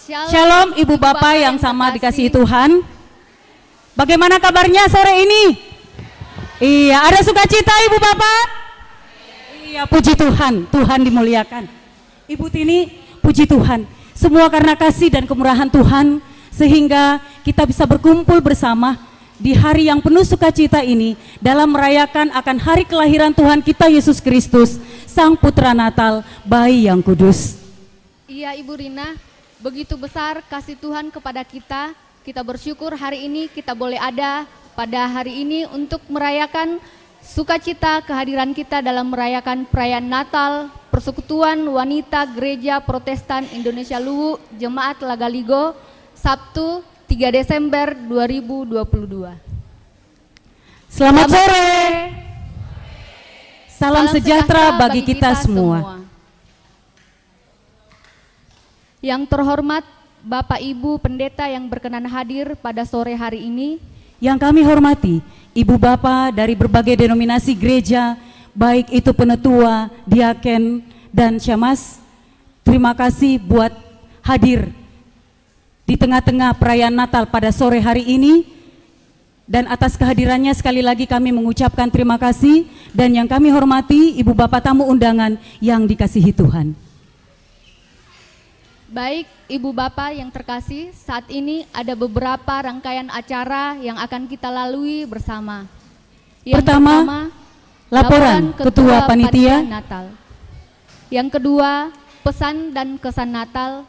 Shalom Ibu Bapak yang sama dikasihi Tuhan. Bagaimana kabarnya sore ini? Iya, ada sukacita Ibu Bapak? Iya, puji Tuhan, Tuhan dimuliakan. Ibu Tini, puji Tuhan. Semua karena kasih dan kemurahan Tuhan, sehingga kita bisa berkumpul bersama di hari yang penuh sukacita ini dalam merayakan akan hari kelahiran Tuhan kita Yesus Kristus, Sang Putra Natal, Bayi yang Kudus. Iya Ibu Rina, begitu besar kasih Tuhan kepada kita. Kita bersyukur hari ini kita boleh ada pada hari ini untuk merayakan sukacita kehadiran kita dalam merayakan perayaan Natal Persekutuan Wanita Gereja Protestan Indonesia Luwu Jemaat Lagaligo, Sabtu 3 Desember 2022. Selamat sore. Salam sejahtera bagi kita semua. Yang terhormat Bapak Ibu Pendeta yang berkenan hadir pada sore hari ini. Yang kami hormati Ibu Bapak dari berbagai denominasi gereja, baik itu penetua, diaken, dan syammas. Terima kasih buat hadir di tengah-tengah perayaan Natal pada sore hari ini. Dan atas kehadirannya sekali lagi kami mengucapkan terima kasih. Dan yang kami hormati Ibu Bapak tamu undangan yang dikasihi Tuhan. Baik Ibu Bapak yang terkasih, saat ini ada beberapa rangkaian acara yang akan kita lalui bersama. Yang pertama, laporan Ketua Panitia Natal. Yang kedua, pesan dan kesan Natal.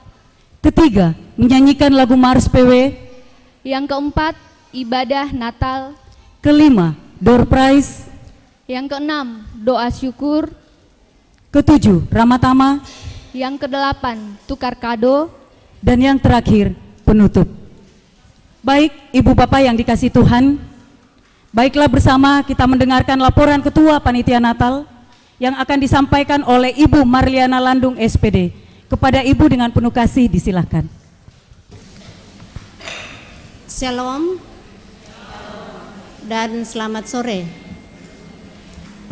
Ketiga, menyanyikan lagu Mars PW. Yang keempat, ibadah Natal. Kelima, door prize. Yang keenam, doa syukur. Ketujuh, Ramatama. Yang kedelapan, tukar kado. Dan yang terakhir, penutup. Baik Ibu Bapak yang dikasihi Tuhan, baiklah bersama kita mendengarkan laporan Ketua Panitia Natal yang akan disampaikan oleh Ibu Marliana Landung SPD. Kepada Ibu dengan penuh kasih disilahkan. Shalom dan selamat sore.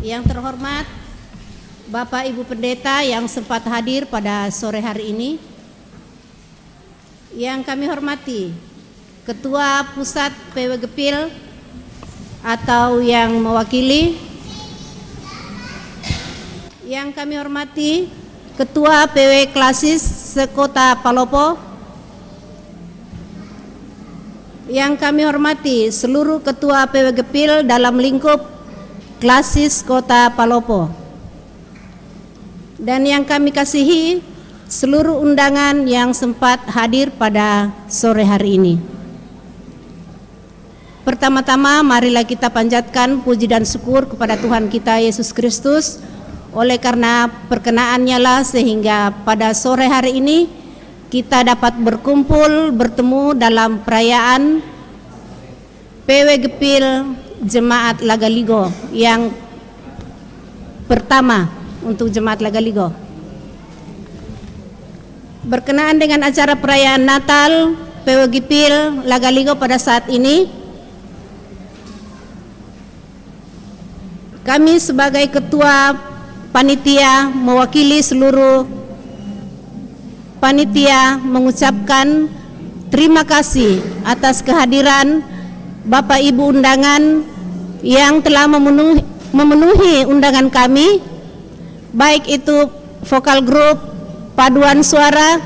Yang terhormat Bapak Ibu Pendeta yang sempat hadir pada sore hari ini. Yang kami hormati Ketua Pusat PW Gepil atau yang mewakili. Yang kami hormati Ketua PW Klasis Sekota Palopo. Yang kami hormati seluruh Ketua PW Gepil dalam lingkup Klasis Kota Palopo. Dan yang kami kasihi seluruh undangan yang sempat hadir pada sore hari ini. Pertama-tama marilah kita panjatkan puji dan syukur kepada Tuhan kita Yesus Kristus. Oleh karena perkenaannya lah sehingga pada sore hari ini kita dapat berkumpul bertemu dalam perayaan PW Gepil Jemaat Lagaligo yang pertama untuk Jemaat Lagaligo. Berkenaan dengan acara perayaan Natal PW Gepil Lagaligo pada saat ini, kami sebagai Ketua Panitia mewakili seluruh panitia mengucapkan terima kasih atas kehadiran Bapak Ibu undangan yang telah memenuhi undangan kami, baik itu vokal grup, paduan suara,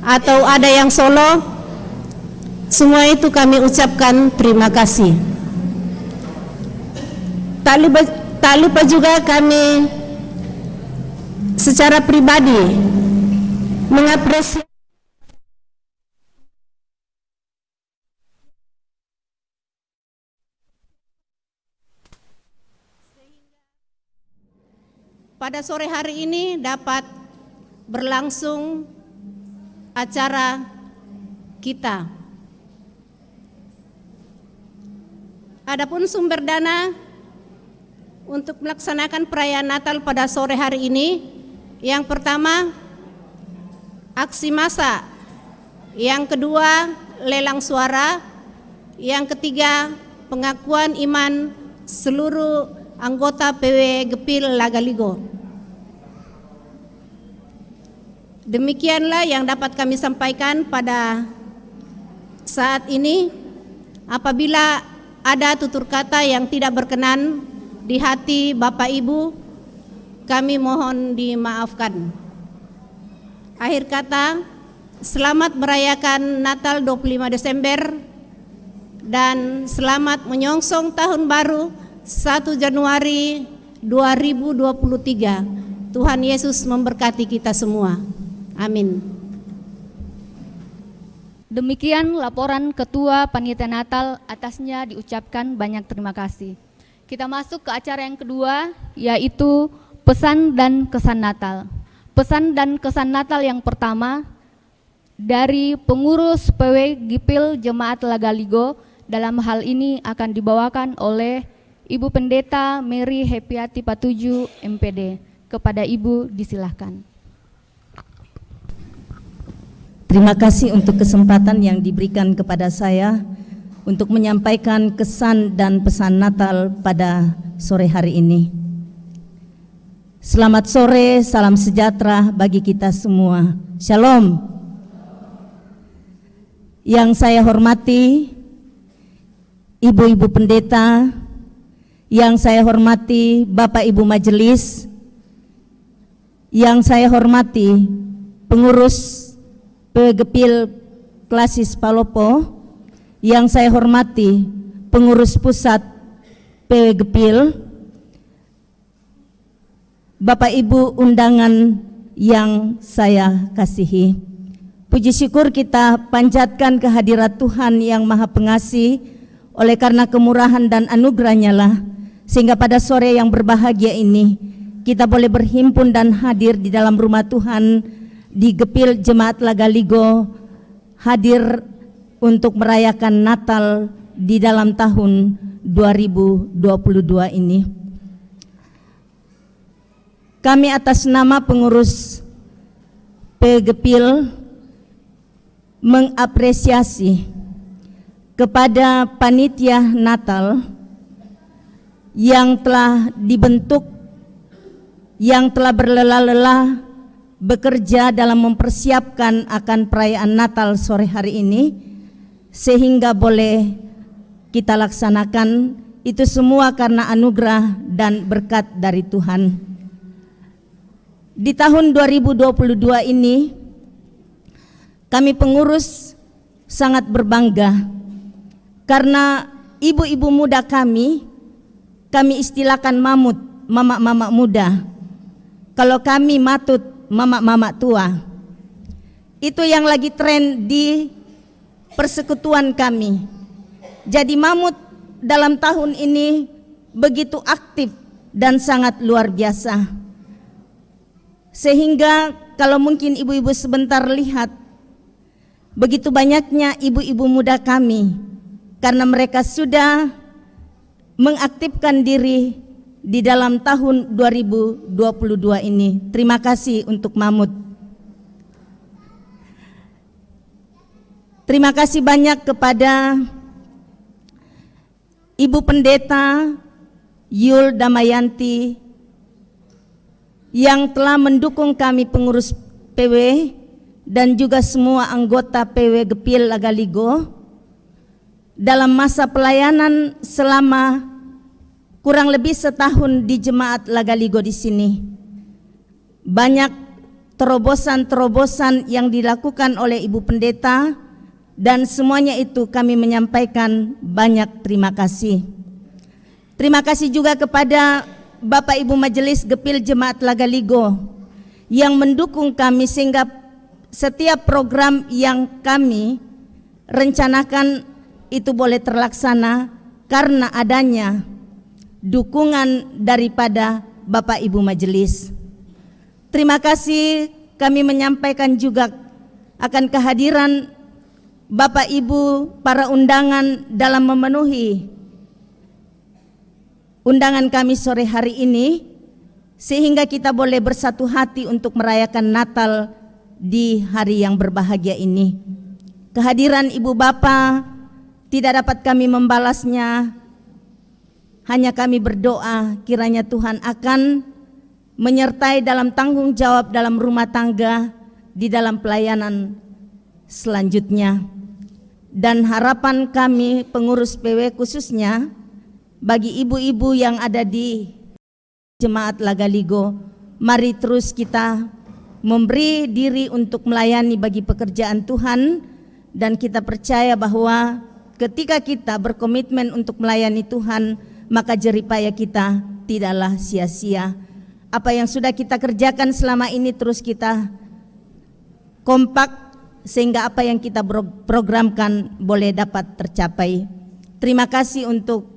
atau ada yang solo. Semua itu kami ucapkan terima kasih. Tak lupa juga kami secara pribadi mengapresiasi pada sore hari ini dapat berlangsung acara kita. Adapun sumber dana untuk melaksanakan perayaan Natal pada sore hari ini, yang pertama aksi massa, yang kedua lelang suara, yang ketiga pengakuan iman seluruh anggota PW Gepil Lagaligo. Demikianlah yang dapat kami sampaikan pada saat ini. Apabila ada tutur kata yang tidak berkenan di hati Bapak Ibu, kami mohon dimaafkan. Akhir kata, selamat merayakan Natal 25 Desember dan selamat menyongsong tahun baru 1 Januari 2023. Tuhan Yesus memberkati kita semua. Amin. Demikian laporan Ketua Panitia Natal, atasnya diucapkan banyak terima kasih. Kita masuk ke acara yang kedua, yaitu pesan dan kesan Natal. Pesan dan kesan Natal yang pertama dari pengurus PW Gipil Jemaat Lagaligo, dalam hal ini akan dibawakan oleh Ibu Pendeta Mary Hepiati Patuju MPD. Kepada Ibu disilahkan. Terima kasih untuk kesempatan yang diberikan kepada saya untuk menyampaikan kesan dan pesan Natal pada sore hari ini. Selamat sore, salam sejahtera bagi kita semua. Shalom. Yang saya hormati Ibu-ibu pendeta, yang saya hormati Bapak Ibu majelis, yang saya hormati pengurus PGPIL Klasis Palopo, yang saya hormati pengurus pusat PGPIL, Bapak Ibu undangan yang saya kasihi. Puji syukur kita panjatkan kehadirat Tuhan yang Maha Pengasih, oleh karena kemurahan dan anugerahnya lah, sehingga pada sore yang berbahagia ini kita boleh berhimpun dan hadir di dalam rumah Tuhan di Gepil Jemaat Lagaligo, hadir untuk merayakan Natal di dalam tahun 2022 ini. Kami atas nama pengurus PGPIL mengapresiasi kepada panitia Natal yang telah dibentuk, yang telah berlelah-lelah bekerja dalam mempersiapkan akan perayaan Natal sore hari ini, sehingga boleh kita laksanakan. Itu semua karena anugerah dan berkat dari Tuhan. Di tahun 2022 ini kami pengurus sangat berbangga karena ibu-ibu muda kami istilahkan mamut, mama-mama muda. Kalau kami matut, mama-mama tua. Itu yang lagi tren di persekutuan kami. Jadi mamut dalam tahun ini begitu aktif dan sangat luar biasa. Sehingga kalau mungkin ibu-ibu sebentar lihat, begitu banyaknya ibu-ibu muda kami, karena mereka sudah mengaktifkan diri di dalam tahun 2022 ini. Terima kasih untuk Mamut. Terima kasih banyak kepada Ibu Pendeta Yul Damayanti yang telah mendukung kami pengurus PW dan juga semua anggota PW Gepil Lagaligo dalam masa pelayanan selama kurang lebih setahun di Jemaat Lagaligo di sini. Banyak terobosan-terobosan yang dilakukan oleh Ibu Pendeta, dan semuanya itu kami menyampaikan banyak terima kasih. Terima kasih juga kepada Bapak Ibu Majelis Gepil Jemaat Lagaligo yang mendukung kami sehingga setiap program yang kami rencanakan itu boleh terlaksana karena adanya dukungan daripada Bapak Ibu Majelis. Terima kasih kami menyampaikan juga akan kehadiran Bapak Ibu para undangan dalam memenuhi undangan kami sore hari ini, sehingga kita boleh bersatu hati untuk merayakan Natal di hari yang berbahagia ini. Kehadiran Ibu Bapa tidak dapat kami membalasnya, hanya kami berdoa kiranya Tuhan akan menyertai dalam tanggung jawab dalam rumah tangga di dalam pelayanan selanjutnya. Dan harapan kami pengurus PW khususnya bagi ibu-ibu yang ada di Jemaat Lagaligo, mari terus kita memberi diri untuk melayani bagi pekerjaan Tuhan, dan kita percaya bahwa ketika kita berkomitmen untuk melayani Tuhan, maka jeripaya kita tidaklah sia-sia. Apa yang sudah kita kerjakan selama ini terus kita kompak sehingga apa yang kita programkan boleh dapat tercapai. Terima kasih untuk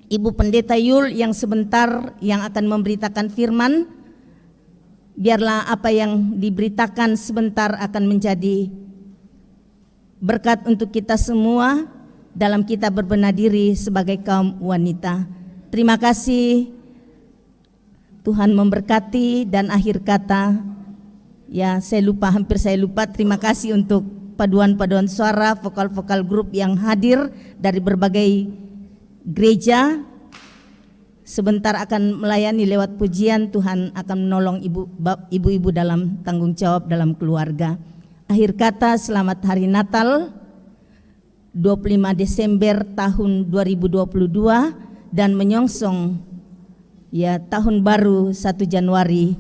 Ibu Pendeta Yul yang sebentar yang akan memberitakan firman. Biarlah apa yang diberitakan sebentar akan menjadi berkat untuk kita semua dalam kita berbenah diri sebagai kaum wanita. Terima kasih, Tuhan memberkati. Dan akhir kata, ya hampir saya lupa, terima kasih untuk paduan-paduan suara, vokal-vokal grup yang hadir dari berbagai gereja. Sebentar akan melayani lewat pujian. Tuhan akan menolong ibu-ibu dalam tanggung jawab dalam keluarga. Akhir kata, selamat Hari Natal 25 Desember tahun 2022 dan menyongsong ya tahun baru 1 Januari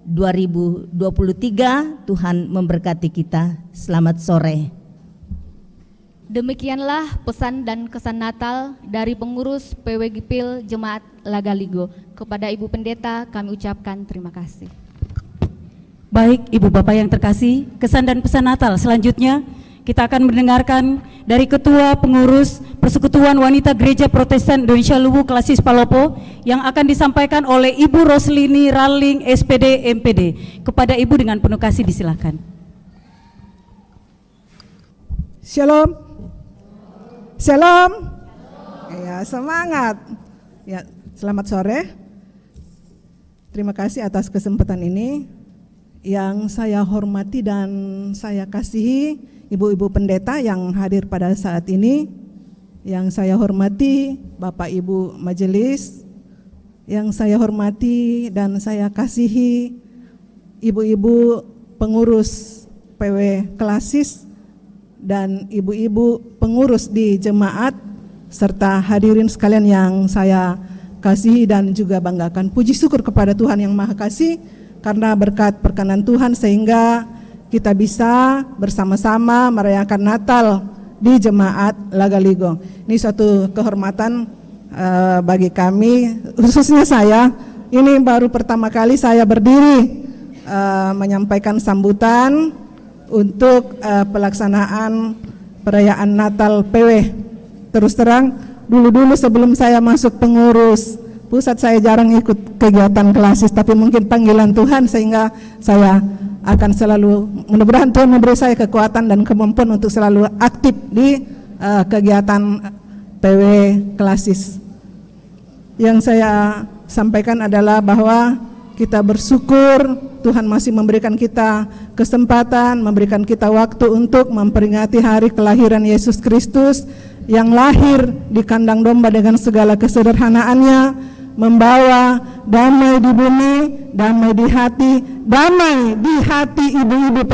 2023. Tuhan memberkati kita. Selamat sore. Demikianlah pesan dan kesan Natal dari pengurus PW Gipil Jemaat Lagaligo. Kepada Ibu Pendeta kami ucapkan terima kasih. Baik, Ibu Bapak yang terkasih, kesan dan pesan Natal selanjutnya kita akan mendengarkan dari Ketua Pengurus Persekutuan Wanita Gereja Protestan Indonesia Luwu Klasis Palopo yang akan disampaikan oleh Ibu Roslini Raling SPD MPD. Kepada Ibu dengan penuh kasih disilakan. Shalom. Shalom. Ya, semangat. Ya, selamat sore. Terima kasih atas kesempatan ini. Yang saya hormati dan saya kasihi Ibu-ibu pendeta yang hadir pada saat ini. Yang saya hormati Bapak Ibu Majelis. Yang saya hormati dan saya kasihi ibu-ibu pengurus PW Klasis dan ibu-ibu pengurus di jemaat, serta hadirin sekalian yang saya kasihi dan juga banggakan. Puji syukur kepada Tuhan yang Maha Kasih karena berkat perkenan Tuhan sehingga kita bisa bersama-sama merayakan Natal di jemaat Lagaligo. Ini suatu kehormatan bagi kami, khususnya saya. Ini baru pertama kali saya berdiri menyampaikan sambutan untuk pelaksanaan perayaan Natal PW. Terus terang, dulu-dulu sebelum saya masuk pengurus pusat saya jarang ikut kegiatan klasis, tapi mungkin panggilan Tuhan sehingga saya akan selalu, mudah-mudahan Tuhan memberi saya kekuatan dan kemampuan untuk selalu aktif di kegiatan PW klasis. Yang saya sampaikan adalah bahwa kita bersyukur Tuhan masih memberikan kita kesempatan, memberikan kita waktu untuk memperingati hari kelahiran Yesus Kristus yang lahir di kandang domba dengan segala kesederhanaannya, membawa damai di bumi, damai di hati ibu-ibu.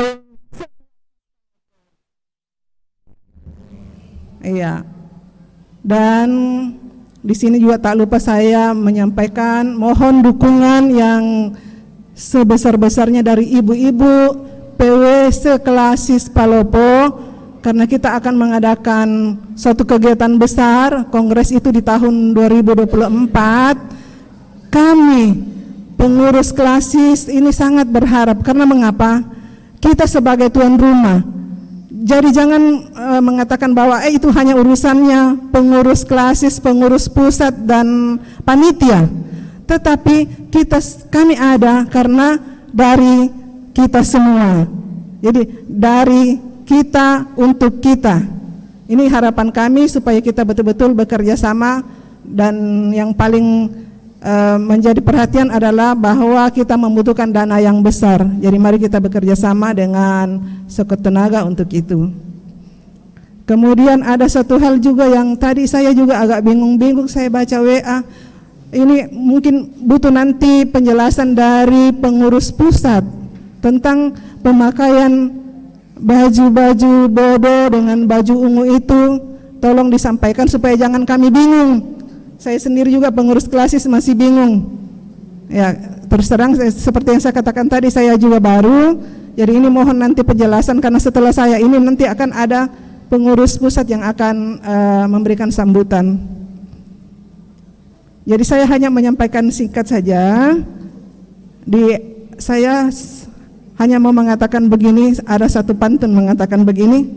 Iya. Dan di sini juga tak lupa saya menyampaikan mohon dukungan yang sebesar-besarnya dari ibu-ibu PW Klasis Palopo, karena kita akan mengadakan suatu kegiatan besar, kongres itu di tahun 2024. Kami pengurus klasis ini sangat berharap, karena mengapa? Kita sebagai tuan rumah, jadi jangan mengatakan bahwa itu hanya urusannya pengurus klasis, pengurus pusat dan panitia. Tetapi kami ada karena dari kita semua. Jadi dari kita untuk kita. Ini harapan kami supaya kita betul-betul bekerja sama, dan yang paling menjadi perhatian adalah bahwa kita membutuhkan dana yang besar. Jadi mari kita bekerja sama dengan sekuat tenaga untuk itu. Kemudian ada satu hal juga yang tadi saya juga agak bingung-bingung, saya baca WA. Ini mungkin butuh nanti penjelasan dari pengurus pusat. tentang pemakaian baju-baju bodo dengan baju ungu itu tolong disampaikan supaya jangan kami bingung. Saya sendiri juga pengurus klasis masih bingung. Ya, terus terang seperti yang saya katakan tadi, saya juga baru. Jadi ini mohon nanti penjelasan, karena setelah saya ini nanti akan ada pengurus pusat yang akan memberikan sambutan. Jadi saya hanya menyampaikan singkat saja. Saya hanya mau mengatakan begini, ada satu pantun mengatakan begini: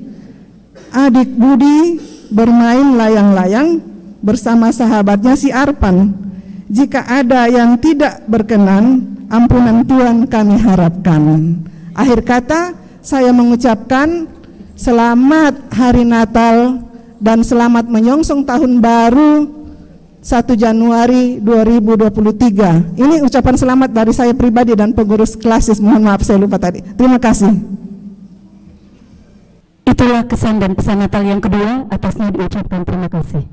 adik Budi bermain layang-layang bersama sahabatnya si Arpan. Jika ada yang tidak berkenan, ampunan Tuhan kami harapkan. Akhir kata, saya mengucapkan selamat Hari Natal dan selamat menyongsong tahun baru 1 Januari 2023. Ini ucapan selamat dari saya pribadi dan pengurus klasis. Mohon maaf saya lupa tadi. Terima kasih. Itulah kesan dan pesan Natal yang kedua, atasnya diucapkan terima kasih.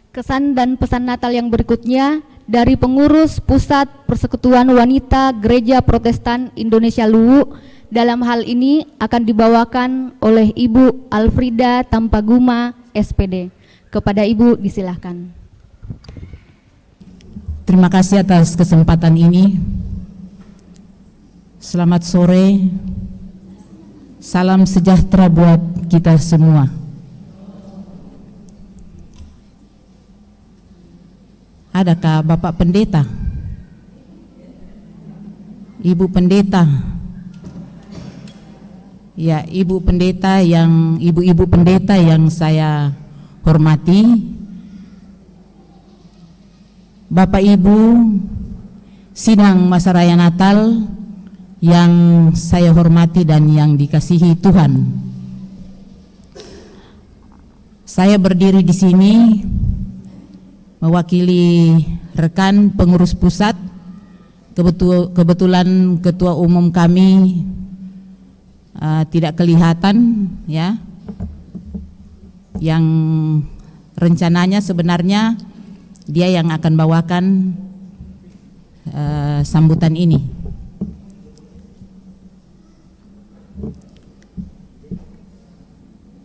Kesan dan pesan Natal yang berikutnya dari pengurus Pusat Persekutuan Wanita Gereja Protestan Indonesia Luwu. Dalam hal ini akan dibawakan oleh Ibu Alfrida Tampaguma, SPD. Kepada Ibu disilahkan. Terima kasih atas kesempatan ini. Selamat sore. Salam sejahtera buat kita semua. Adakah Bapak Pendeta? Ibu Pendeta? Ya, Ibu Pendeta yang ibu-ibu pendeta yang saya hormati, Bapak Ibu sidang masa raya Natal yang saya hormati dan yang dikasihi Tuhan. Saya berdiri di sini mewakili rekan pengurus pusat. Kebetulan ketua umum kami tidak kelihatan, ya, yang rencananya sebenarnya dia yang akan bawakan sambutan ini.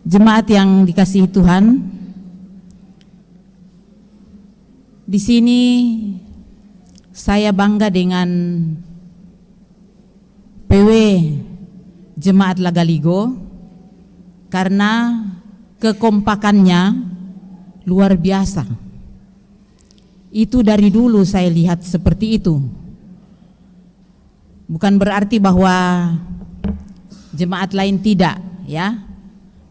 Jemaat yang dikasihi Tuhan, di sini saya bangga dengan PW Jemaat Lagaligo karena kekompakannya luar biasa. Itu dari dulu saya lihat seperti itu. Bukan berarti bahwa jemaat lain tidak, ya.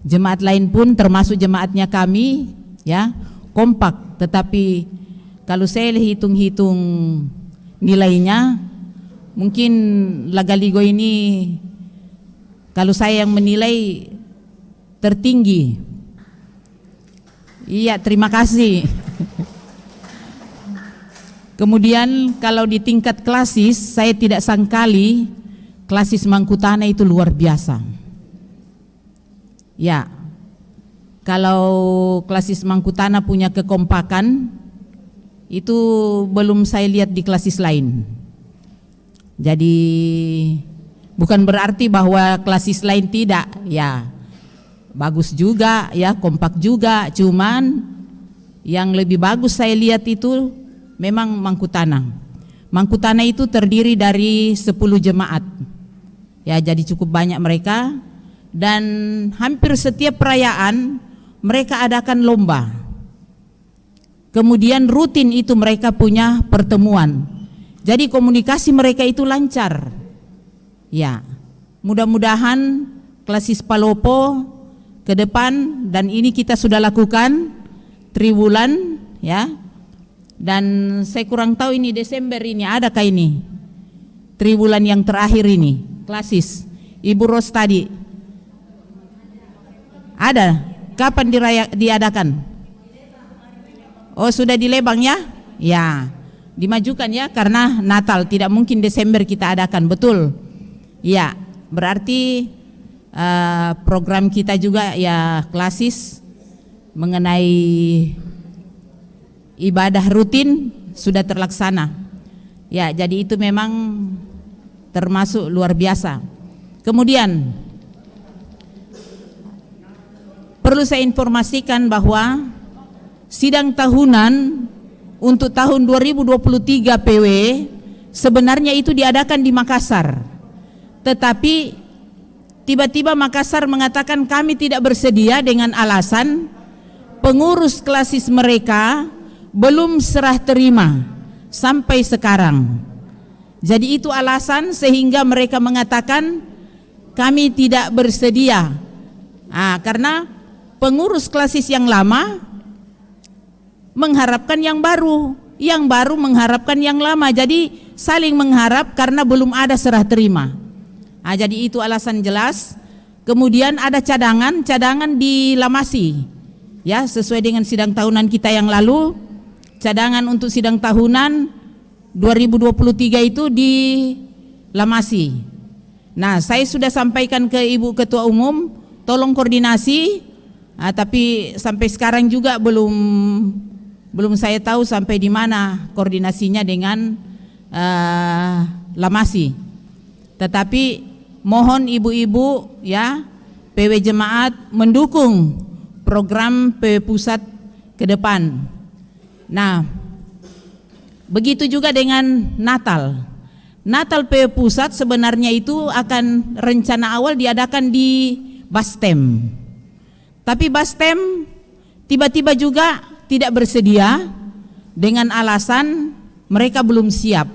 Jemaat lain pun termasuk jemaatnya kami, ya, kompak. Tetapi kalau saya hitung-hitung nilainya, mungkin Lagaligo ini kalau saya yang menilai tertinggi. Iya, terima kasih. Kemudian kalau di tingkat klasis, saya tidak sangkali klasis Mangkutana itu luar biasa. Ya, kalau klasis Mangkutana punya kekompakan, itu belum saya lihat di klasis lain. Jadi bukan berarti bahwa klasis lain tidak, ya bagus juga, ya kompak juga. Cuman yang lebih bagus saya lihat itu memang Mangkutana. Mangkutana itu terdiri dari 10 jemaat, ya, jadi cukup banyak mereka. Dan hampir setiap perayaan mereka adakan lomba. Kemudian rutin itu mereka punya pertemuan. Jadi komunikasi mereka itu lancar. Ya, mudah-mudahan klasis Palopo ke depan, dan ini kita sudah lakukan triwulan, ya. Dan saya kurang tahu ini Desember ini adakah ini triwulan yang terakhir ini klasis. Ibu Ros tadi ada. Kapan diadakan? Oh, sudah di Lebang, ya? Ya, dimajukan, ya, karena Natal tidak mungkin Desember kita adakan, betul? Ya, berarti program kita juga, ya, klasis mengenai ibadah rutin sudah terlaksana. Ya, jadi itu memang termasuk luar biasa. Kemudian perlu saya informasikan bahwa sidang tahunan untuk tahun 2023 PW sebenarnya itu diadakan di Makassar. Tetapi tiba-tiba Makassar mengatakan kami tidak bersedia dengan alasan pengurus klasis mereka belum serah terima sampai sekarang. Jadi itu alasan sehingga mereka mengatakan kami tidak bersedia. Karena pengurus klasis yang lama mengharapkan yang baru mengharapkan yang lama. Jadi saling mengharap karena belum ada serah terima. Jadi itu alasan jelas. Kemudian ada cadangan di Lamasi. Ya, sesuai dengan sidang tahunan kita yang lalu, cadangan untuk sidang tahunan 2023 itu di Lamasi. Nah, saya sudah sampaikan ke Ibu Ketua Umum, tolong koordinasi, tapi sampai sekarang juga belum saya tahu sampai di mana koordinasinya dengan Lamasi. Tetapi mohon ibu-ibu ya, PW Jemaat mendukung program PW Pusat ke depan. Nah, begitu juga dengan Natal. Natal PW Pusat sebenarnya itu akan rencana awal diadakan di Bastem. Tapi Bastem tiba-tiba juga tidak bersedia dengan alasan mereka belum siap.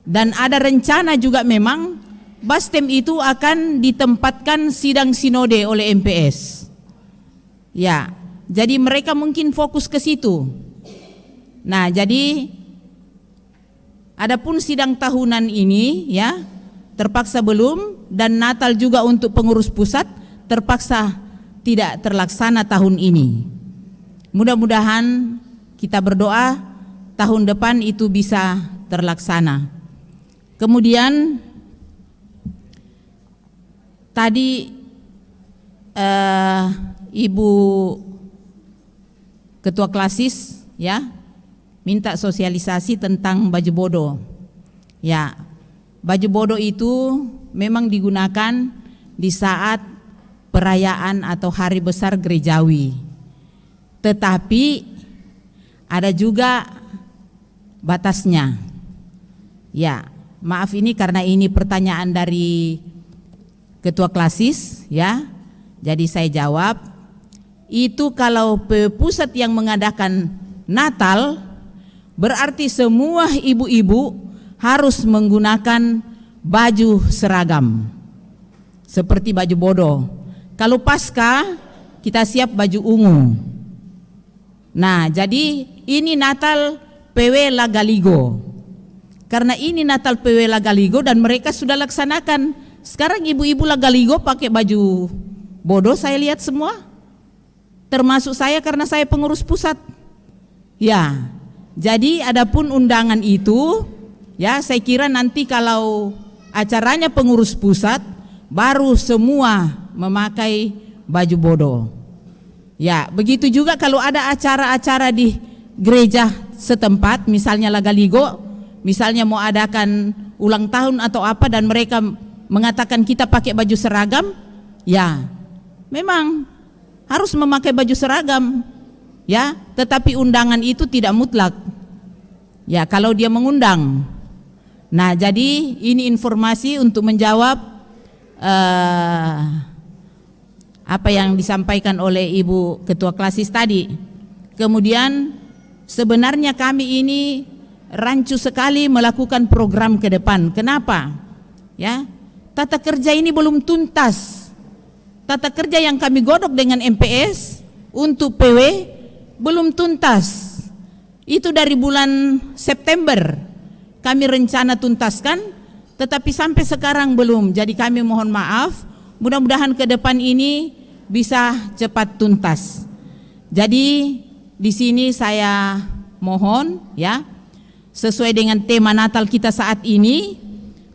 Dan ada rencana juga memang Bastem itu akan ditempatkan sidang sinode oleh MPS. Ya, jadi mereka mungkin fokus ke situ. Nah, jadi adapun sidang tahunan ini ya terpaksa belum, dan Natal juga untuk pengurus pusat terpaksa tidak terlaksana tahun ini. Mudah-mudahan kita berdoa tahun depan itu bisa terlaksana. Kemudian tadi Ibu Ketua Klasis ya minta sosialisasi tentang baju bodoh. Ya, baju bodoh itu memang digunakan di saat perayaan atau hari besar gerejawi. Tetapi ada juga batasnya. Ya, maaf ini karena ini pertanyaan dari Ketua Klasis ya. Jadi saya jawab, itu kalau pusat yang mengadakan Natal berarti semua ibu-ibu harus menggunakan baju seragam seperti baju bodoh. Kalau Paskah kita siap baju ungu. Nah, jadi ini Natal PW Lagaligo. Karena ini Natal PW Lagaligo dan mereka sudah laksanakan. Sekarang ibu-ibu Lagaligo pakai baju bodoh, saya lihat semua. Termasuk saya karena saya pengurus pusat. Ya, jadi adapun undangan itu, ya saya kira nanti kalau acaranya pengurus pusat, baru semua memakai baju bodoh. Ya, begitu juga kalau ada acara-acara di gereja setempat, misalnya Lagaligo, misalnya mau adakan ulang tahun atau apa dan mereka mengatakan kita pakai baju seragam, ya memang harus memakai baju seragam, ya. Tetapi undangan itu tidak mutlak, ya kalau dia mengundang. Nah, jadi ini informasi untuk menjawab apa yang disampaikan oleh Ibu Ketua Klasis tadi. Kemudian sebenarnya kami ini rancu sekali melakukan program ke depan. Kenapa? Ya, tata kerja ini belum tuntas. Tata kerja yang kami godok dengan MPS untuk PW belum tuntas. Itu dari bulan September kami rencana tuntaskan, tetapi sampai sekarang belum. Jadi kami mohon maaf, mudah-mudahan ke depan ini bisa cepat tuntas. Jadi di sini saya mohon ya, sesuai dengan tema Natal kita saat ini,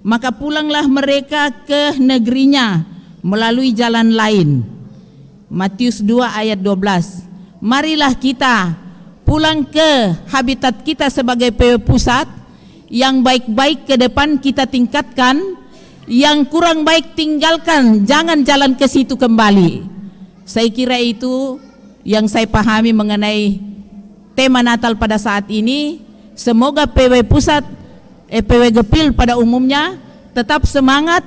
maka pulanglah mereka ke negerinya melalui jalan lain. Matius 2 ayat 12. Marilah kita pulang ke habitat kita sebagai PW Pusat yang baik-baik ke depan kita tingkatkan, yang kurang baik tinggalkan, jangan jalan ke situ kembali. Saya kira itu yang saya pahami mengenai tema Natal pada saat ini. Semoga PW Pusat, PW Gepil pada umumnya tetap semangat,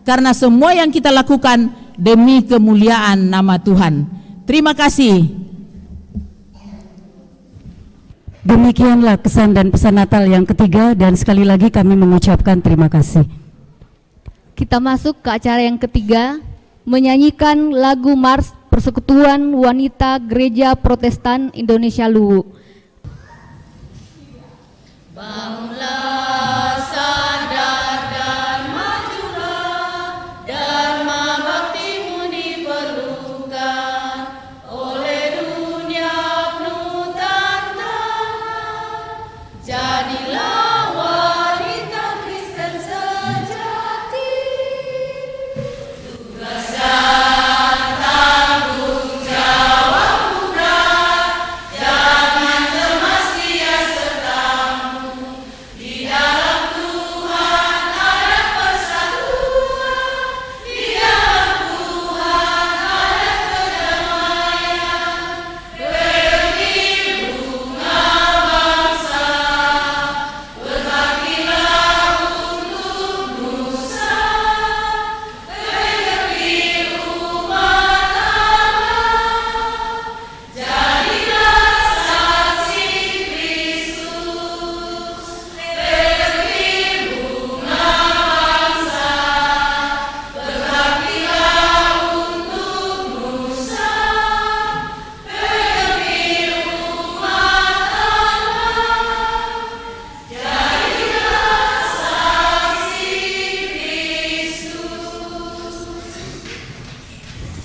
karena semua yang kita lakukan demi kemuliaan nama Tuhan. Terima kasih. Demikianlah kesan dan pesan Natal yang ketiga, dan sekali lagi kami mengucapkan terima kasih. Kita masuk ke acara yang ketiga, menyanyikan lagu Mars Persekutuan Wanita Gereja Protestan Indonesia Luwu.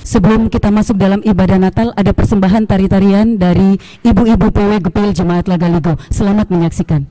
Sebelum kita masuk dalam ibadah Natal, ada persembahan tari-tarian dari ibu-ibu PW Gepil Jemaat Lagaligo. Selamat menyaksikan.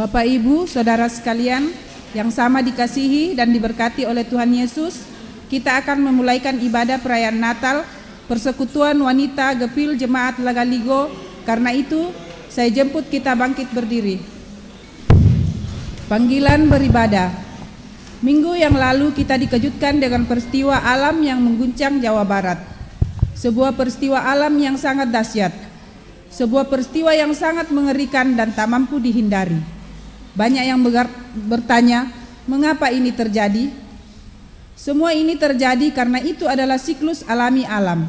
Bapak Ibu, Saudara sekalian yang sama dikasihi dan diberkati oleh Tuhan Yesus, kita akan memulaikan ibadah perayaan Natal Persekutuan Wanita Gepil Jemaat Lagaligo. Karena itu, saya jemput kita bangkit berdiri. Panggilan beribadah. Minggu yang lalu kita dikejutkan dengan peristiwa alam yang mengguncang Jawa Barat. Sebuah peristiwa alam yang sangat dahsyat. Sebuah peristiwa yang sangat mengerikan dan tak mampu dihindari. Banyak yang bertanya, mengapa ini terjadi? Semua ini terjadi karena itu adalah siklus alami alam.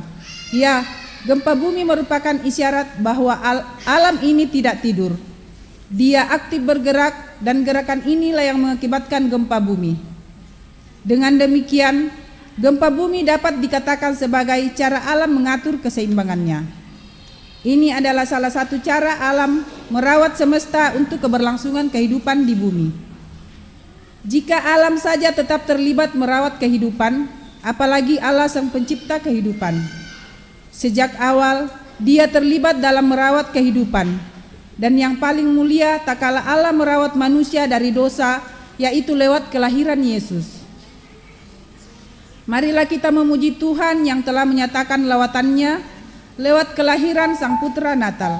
Ya, gempa bumi merupakan isyarat bahwa alam ini tidak tidur. Dia aktif bergerak dan gerakan inilah yang mengakibatkan gempa bumi. Dengan demikian, gempa bumi dapat dikatakan sebagai cara alam mengatur keseimbangannya. Ini adalah salah satu cara alam merawat semesta untuk keberlangsungan kehidupan di bumi. Jika alam saja tetap terlibat merawat kehidupan, apalagi Allah Sang Pencipta kehidupan. Sejak awal, Dia terlibat dalam merawat kehidupan. Dan yang paling mulia tak kalah Allah merawat manusia dari dosa, yaitu lewat kelahiran Yesus. Marilah kita memuji Tuhan yang telah menyatakan lawatannya lewat kelahiran Sang Putra Natal.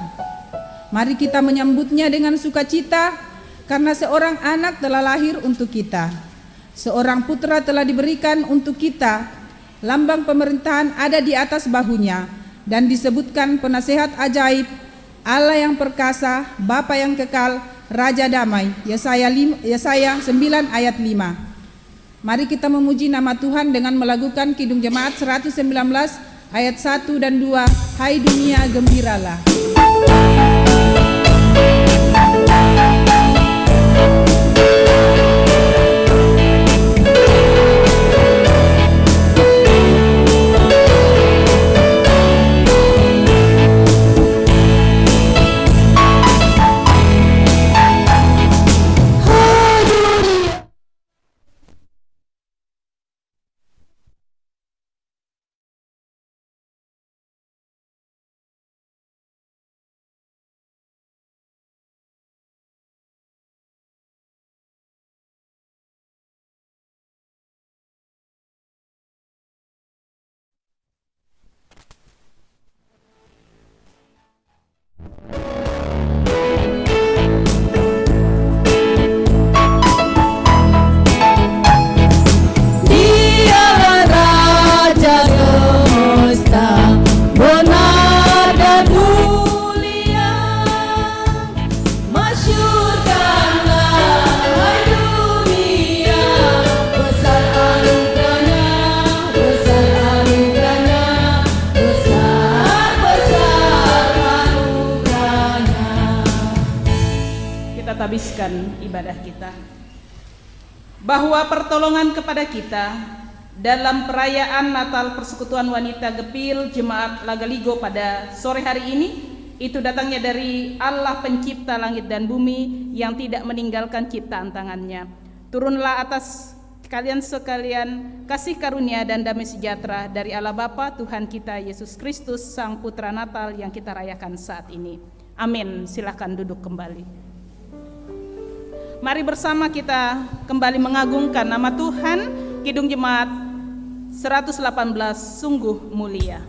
Mari kita menyambutnya dengan sukacita karena seorang anak telah lahir untuk kita. Seorang putra telah diberikan untuk kita. Lambang pemerintahan ada di atas bahunya dan disebutkan penasehat ajaib, Allah yang perkasa, Bapa yang kekal, Raja damai. Yesaya 9 ayat 5. Mari kita memuji nama Tuhan dengan melakukan Kidung Jemaat 119 ayat 1 dan 2. Hai dunia, gembiralah. Habiskan ibadah kita bahwa pertolongan kepada kita dalam perayaan Natal Persekutuan Wanita Gepil Jemaat Lagaligo pada sore hari ini itu datangnya dari Allah Pencipta langit dan bumi yang tidak meninggalkan ciptaan tangannya. Turunlah atas kalian sekalian kasih karunia dan damai sejahtera dari Allah Bapa Tuhan kita Yesus Kristus Sang Putra Natal yang kita rayakan saat ini. Amin. Silakan duduk kembali. Mari bersama kita kembali mengagungkan nama Tuhan. Kidung Jemaat 118 sungguh mulia.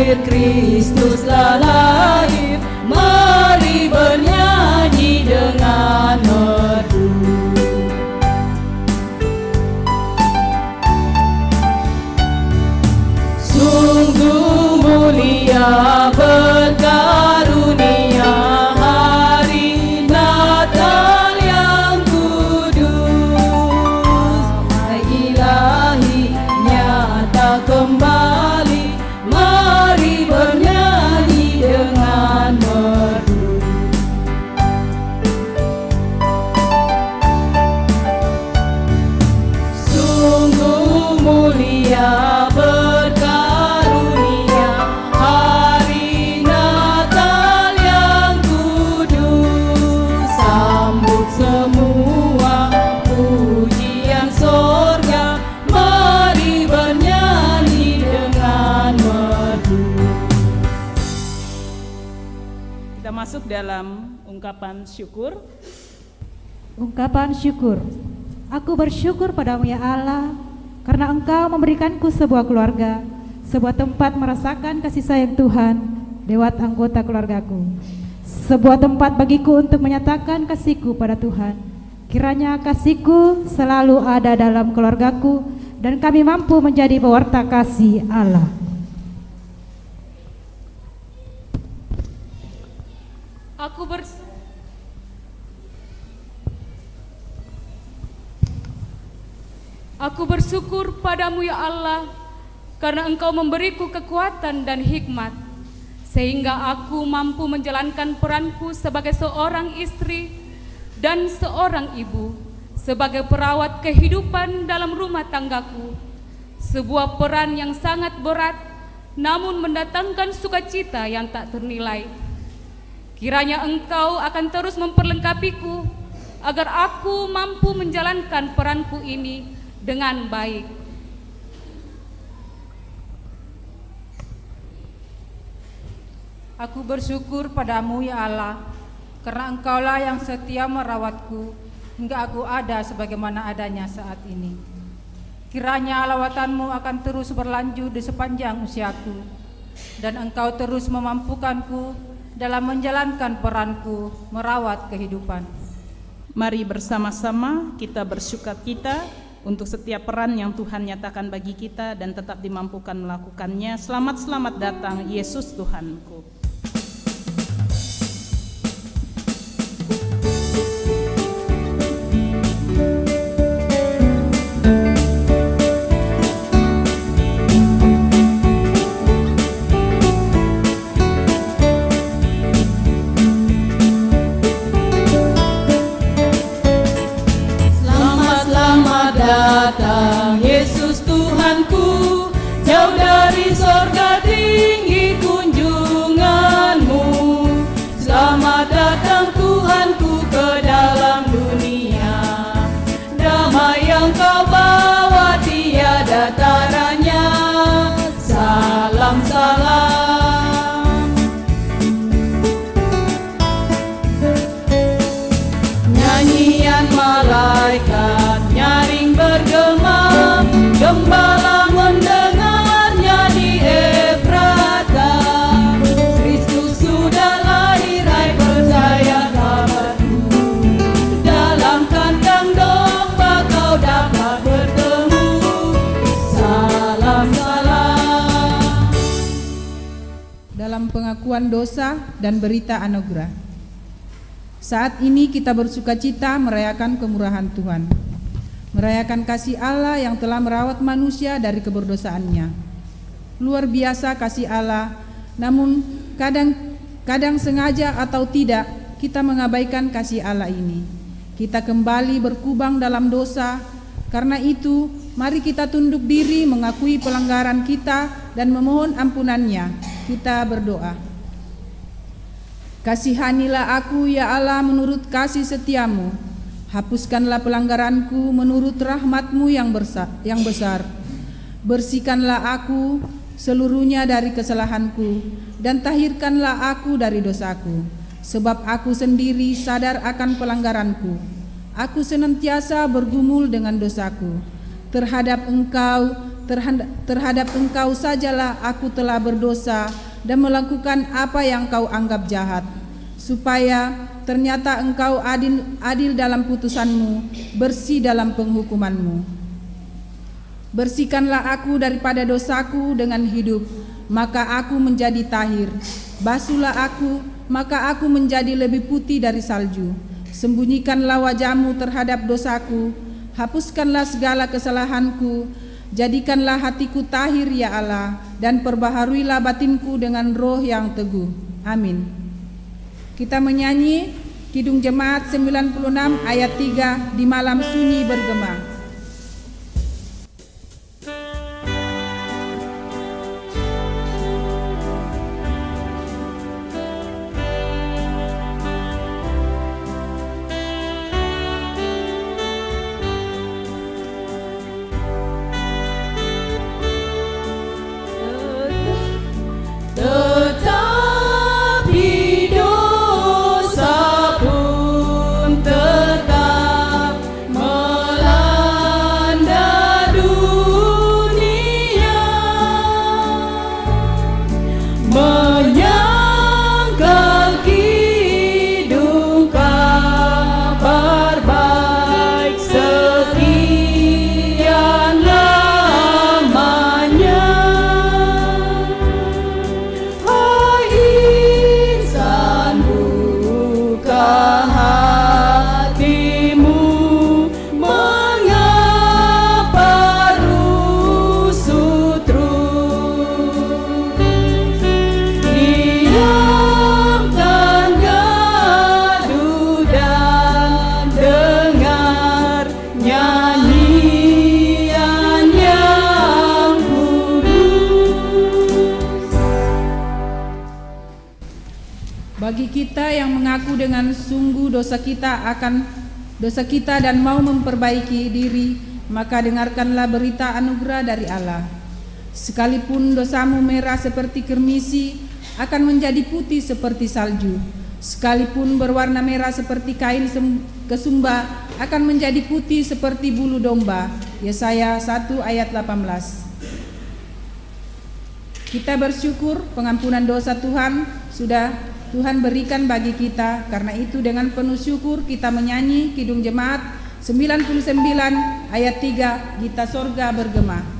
Kristuslah lahir, mari bernyanyi dengan merdu. Sungguh mulia berkarunia hari Natal yang kudus, ilahinya masuk dalam ungkapan syukur. Ungkapan syukur. Aku bersyukur padamu ya Allah, karena Engkau memberikanku sebuah keluarga, sebuah tempat merasakan kasih sayang Tuhan lewat anggota keluargaku, sebuah tempat bagiku untuk menyatakan kasihku pada Tuhan. Kiranya kasihku selalu ada dalam keluargaku dan kami mampu menjadi pewarta kasih Allah. Aku bersyukur padamu ya Allah, karena Engkau memberiku kekuatan dan hikmat, sehingga aku mampu menjalankan peranku sebagai seorang istri dan seorang ibu, sebagai perawat kehidupan dalam rumah tanggaku. Sebuah peran yang sangat berat, namun mendatangkan sukacita yang tak ternilai. Kiranya Engkau akan terus memperlengkapiku, agar aku mampu menjalankan peranku ini dengan baik. Aku bersyukur padamu ya Allah, karena Engkaulah yang setia merawatku hingga aku ada sebagaimana adanya saat ini. Kiranya lawatan-Mu akan terus berlanjut di sepanjang usiaku, dan Engkau terus memampukanku dalam menjalankan peranku merawat kehidupan. Mari bersama-sama kita bersukacita untuk setiap peran yang Tuhan nyatakan bagi kita dan tetap dimampukan melakukannya. Selamat datang Yesus Tuhanku. Datang Yesus Tuhanku, jauh dari sorga tinggi kunjungan-Mu. Selamat datang Tuhanku ke dalam dunia, damai yang Kau bawa tiada taranya. Salam salam. Nyanyian malaikat nyaring bergema, gembala mendengarnya di Efrata. Kristus sudah lahir, hai percaya kabarku. Dalam kandang domba kau dapat bertemu. Salam salam. Dalam pengakuan dosa dan berita anugerah. Saat ini kita bersukacita merayakan kemurahan Tuhan, merayakan kasih Allah yang telah merawat manusia dari keberdosaannya. Luar biasa kasih Allah, namun kadang sengaja atau tidak kita mengabaikan kasih Allah ini. Kita kembali berkubang dalam dosa. Karena itu, mari kita tunduk diri mengakui pelanggaran kita dan memohon ampunannya. Kita berdoa. Kasihanilah aku ya Allah menurut kasih setiamu. Hapuskanlah pelanggaranku menurut rahmat-Mu yang besar. Bersihkanlah aku seluruhnya dari kesalahanku, dan tahirkanlah aku dari dosaku. Sebab aku sendiri sadar akan pelanggaranku. Aku senantiasa bergumul dengan dosaku. Terhadap Engkau sajalah aku telah berdosa dan melakukan apa yang Kau anggap jahat, supaya ternyata Engkau adil dalam putusan-Mu, bersih dalam penghukuman-Mu. Bersihkanlah aku daripada dosaku dengan hidup, maka aku menjadi tahir. Basuhlah aku, maka aku menjadi lebih putih dari salju. Sembunyikanlah wajah-Mu terhadap dosaku, hapuskanlah segala kesalahanku. Jadikanlah hatiku tahir ya Allah, dan perbaharuilah batinku dengan roh yang teguh. Amin. Kita menyanyi Kidung Jemaat 96 ayat 3, di malam sunyi bergema. Tetap hidup Bagi kita yang mengaku dengan sungguh dosa kita dan mau memperbaiki diri, maka dengarkanlah berita anugerah dari Allah. Sekalipun dosamu merah seperti kermisi, akan menjadi putih seperti salju. Sekalipun berwarna merah seperti kain kesumba, akan menjadi putih seperti bulu domba. Yesaya 1 ayat 18. Kita bersyukur pengampunan dosa Tuhan sudah Tuhan berikan bagi kita. Karena itu dengan penuh syukur kita menyanyi Kidung Jemaat 99 ayat 3, Gita Sorga bergema.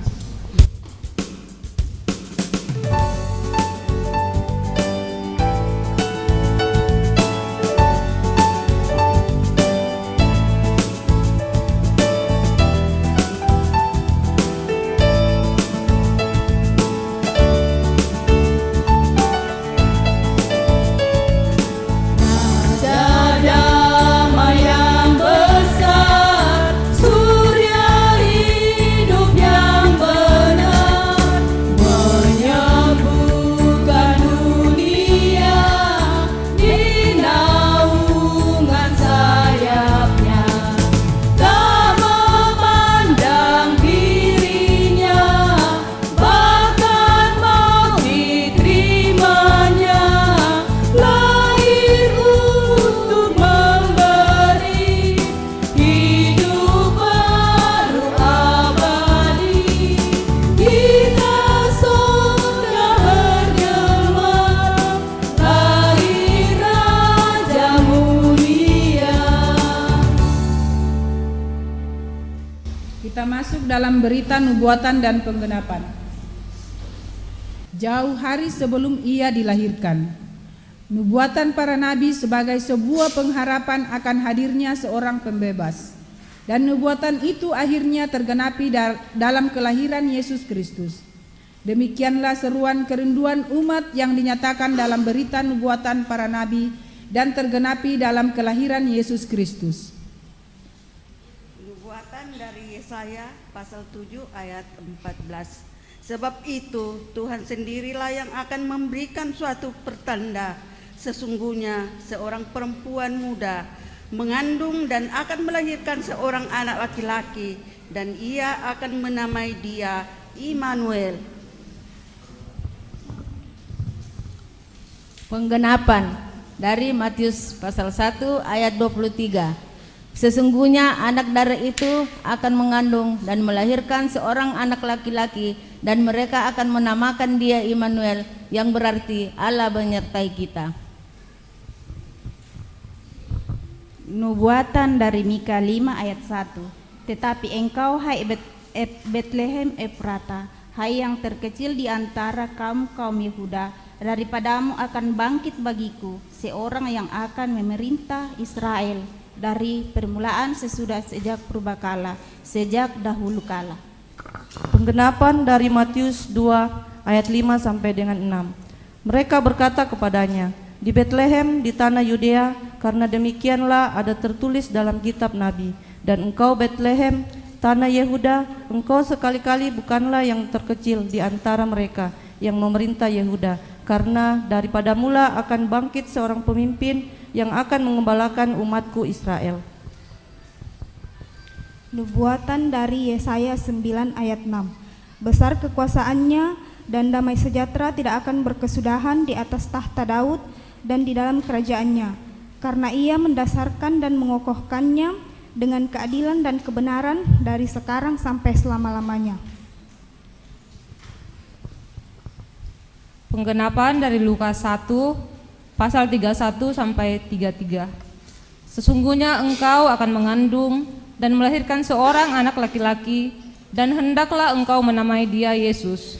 Kita masuk dalam berita nubuatan dan penggenapan. Jauh hari sebelum ia dilahirkan, nubuatan para nabi sebagai sebuah pengharapan akan hadirnya seorang pembebas. Dan nubuatan itu akhirnya tergenapi dalam kelahiran Yesus Kristus. Demikianlah seruan kerinduan umat yang dinyatakan dalam berita nubuatan para nabi dan tergenapi dalam kelahiran Yesus Kristus. Nubuatan dari Yesaya pasal 7 ayat 14. Sebab itu Tuhan sendirilah yang akan memberikan suatu pertanda. Sesungguhnya seorang perempuan muda mengandung dan akan melahirkan seorang anak laki-laki, dan ia akan menamai dia Immanuel. Penggenapan dari Matius pasal 1 ayat 23. Sesungguhnya anak darah itu akan mengandung dan melahirkan seorang anak laki-laki, dan mereka akan menamakan dia Immanuel, yang berarti Allah menyertai kita. Nubuatan dari Mika 5 ayat 1. Tetapi engkau hai Betlehem Efrata, hai yang terkecil di antara kaum Yehuda, daripadamu akan bangkit bagiku seorang yang akan memerintah Israel dari permulaan sejak purbakala, sejak dahulu kala. Penggenapan dari Matius 2 ayat 5 sampai dengan 6. Mereka berkata kepadanya, di Betlehem di tanah Yudea, karena demikianlah ada tertulis dalam kitab Nabi. Dan engkau Betlehem, tanah Yehuda, engkau sekali-kali bukanlah yang terkecil di antara mereka yang memerintah Yehuda, karena daripada mula akan bangkit seorang pemimpin yang akan mengembalakan umatku Israel. Nubuatan dari Yesaya 9 ayat 6. Besar kekuasaannya dan damai sejahtera tidak akan berkesudahan di atas tahta Daud dan di dalam kerajaannya, karena ia mendasarkan dan mengokohkannya dengan keadilan dan kebenaran dari sekarang sampai selama-lamanya. Penggenapan dari Lukas 1 pasal 31 sampai 33. Sesungguhnya engkau akan mengandung dan melahirkan seorang anak laki-laki, dan hendaklah engkau menamai dia Yesus.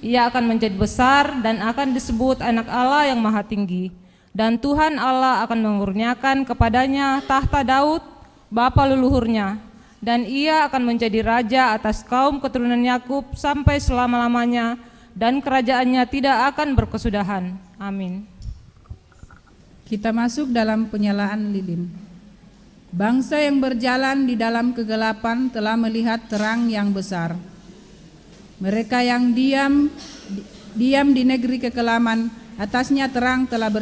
Ia akan menjadi besar dan akan disebut anak Allah yang maha tinggi, dan Tuhan Allah akan mengurniakan kepadanya tahta Daud bapa leluhurnya, dan ia akan menjadi raja atas kaum keturunan Yakub sampai selama-lamanya, dan kerajaannya tidak akan berkesudahan. Amin. Kita masuk dalam penyalaan lilin. Bangsa yang berjalan di dalam kegelapan telah melihat terang yang besar. Mereka yang diam di negeri kekelaman atasnya terang telah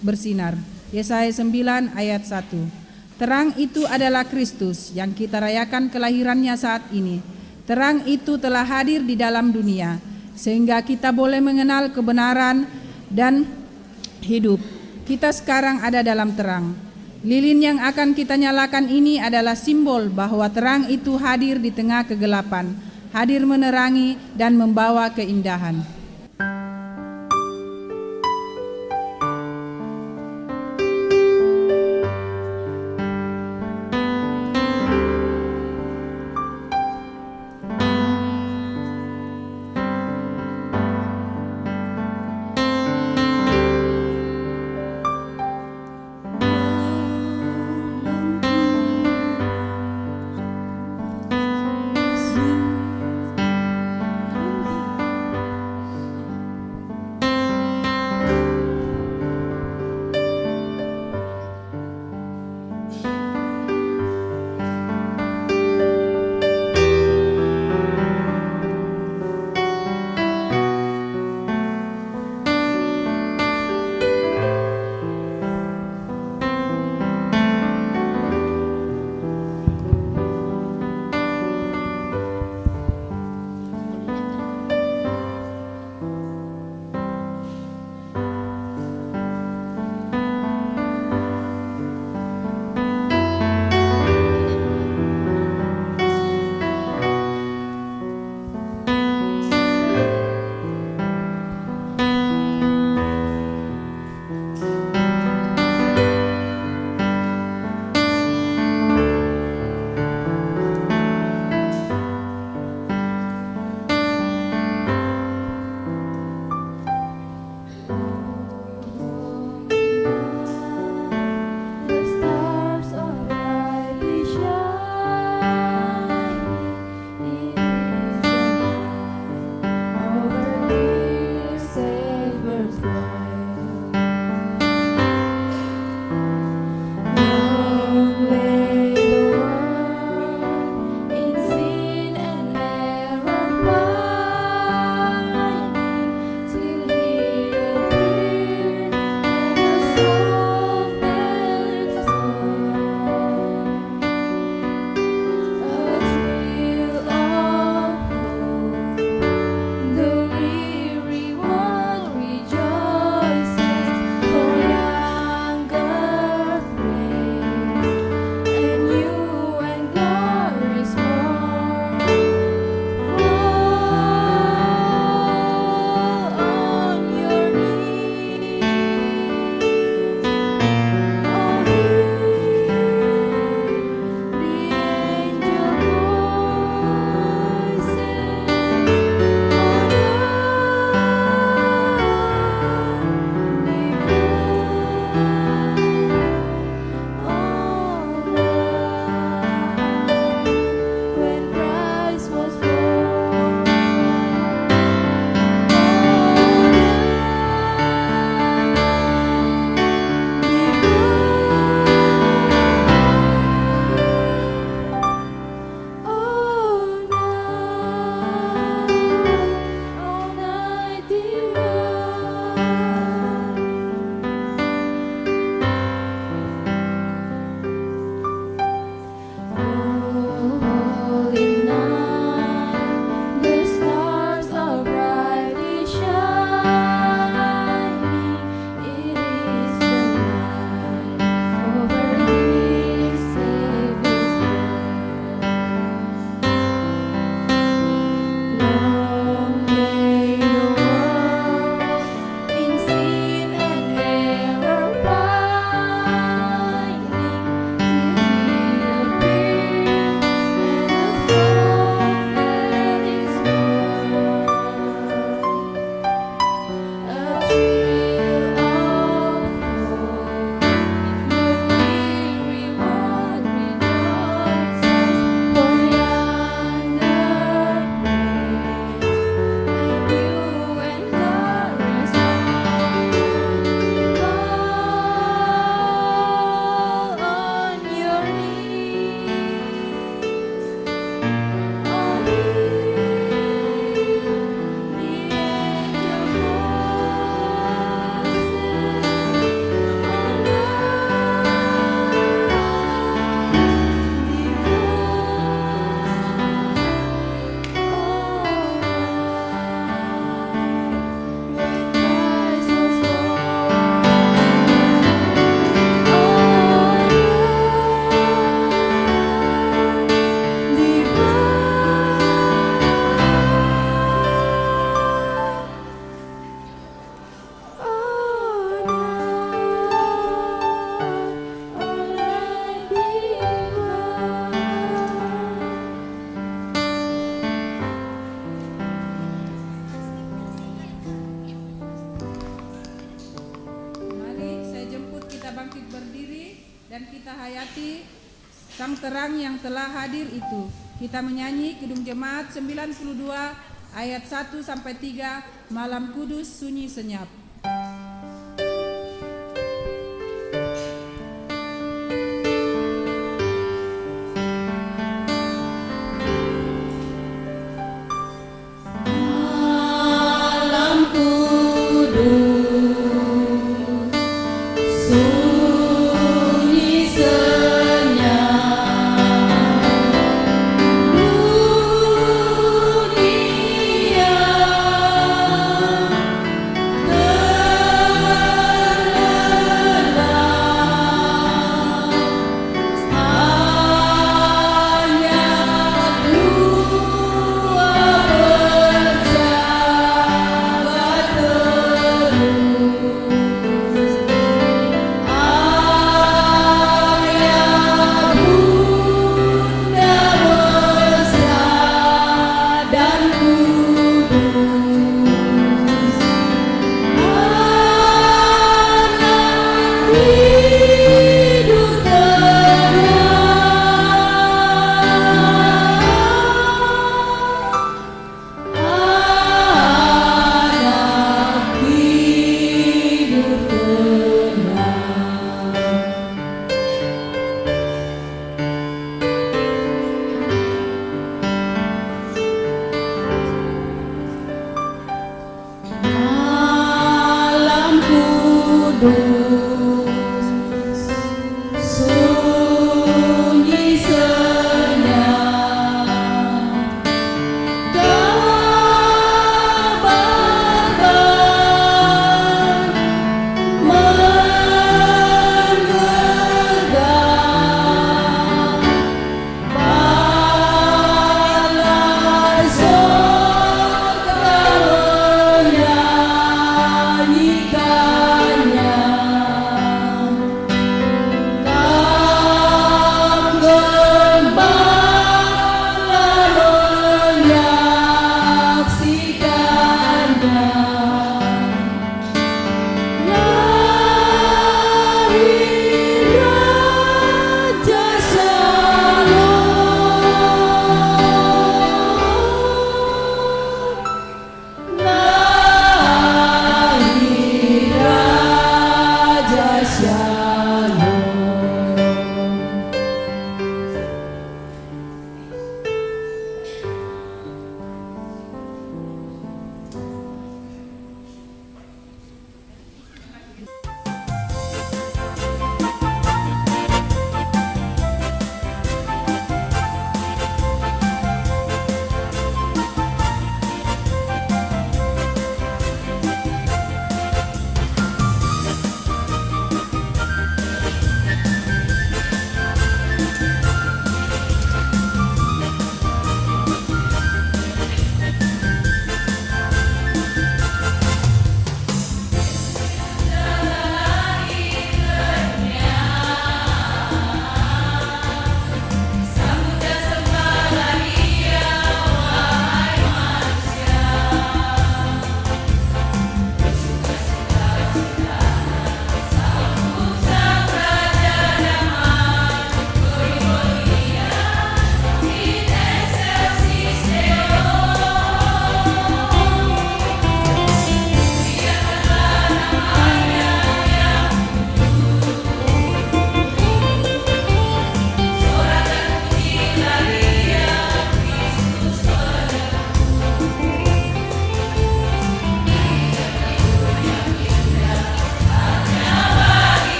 bersinar. Yesaya 9 ayat 1. Terang itu adalah Kristus yang kita rayakan kelahirannya saat ini. Terang itu telah hadir di dalam dunia, sehingga kita boleh mengenal kebenaran dan hidup. Kita sekarang ada dalam terang. Lilin yang akan kita nyalakan ini adalah simbol bahwa terang itu hadir di tengah kegelapan, hadir menerangi dan membawa keindahan. dan kita hayati sang terang yang telah hadir itu. Kita menyanyi Kidung Jemaat 92 ayat 1 sampai 3, Malam Kudus Sunyi Senyap. Dunia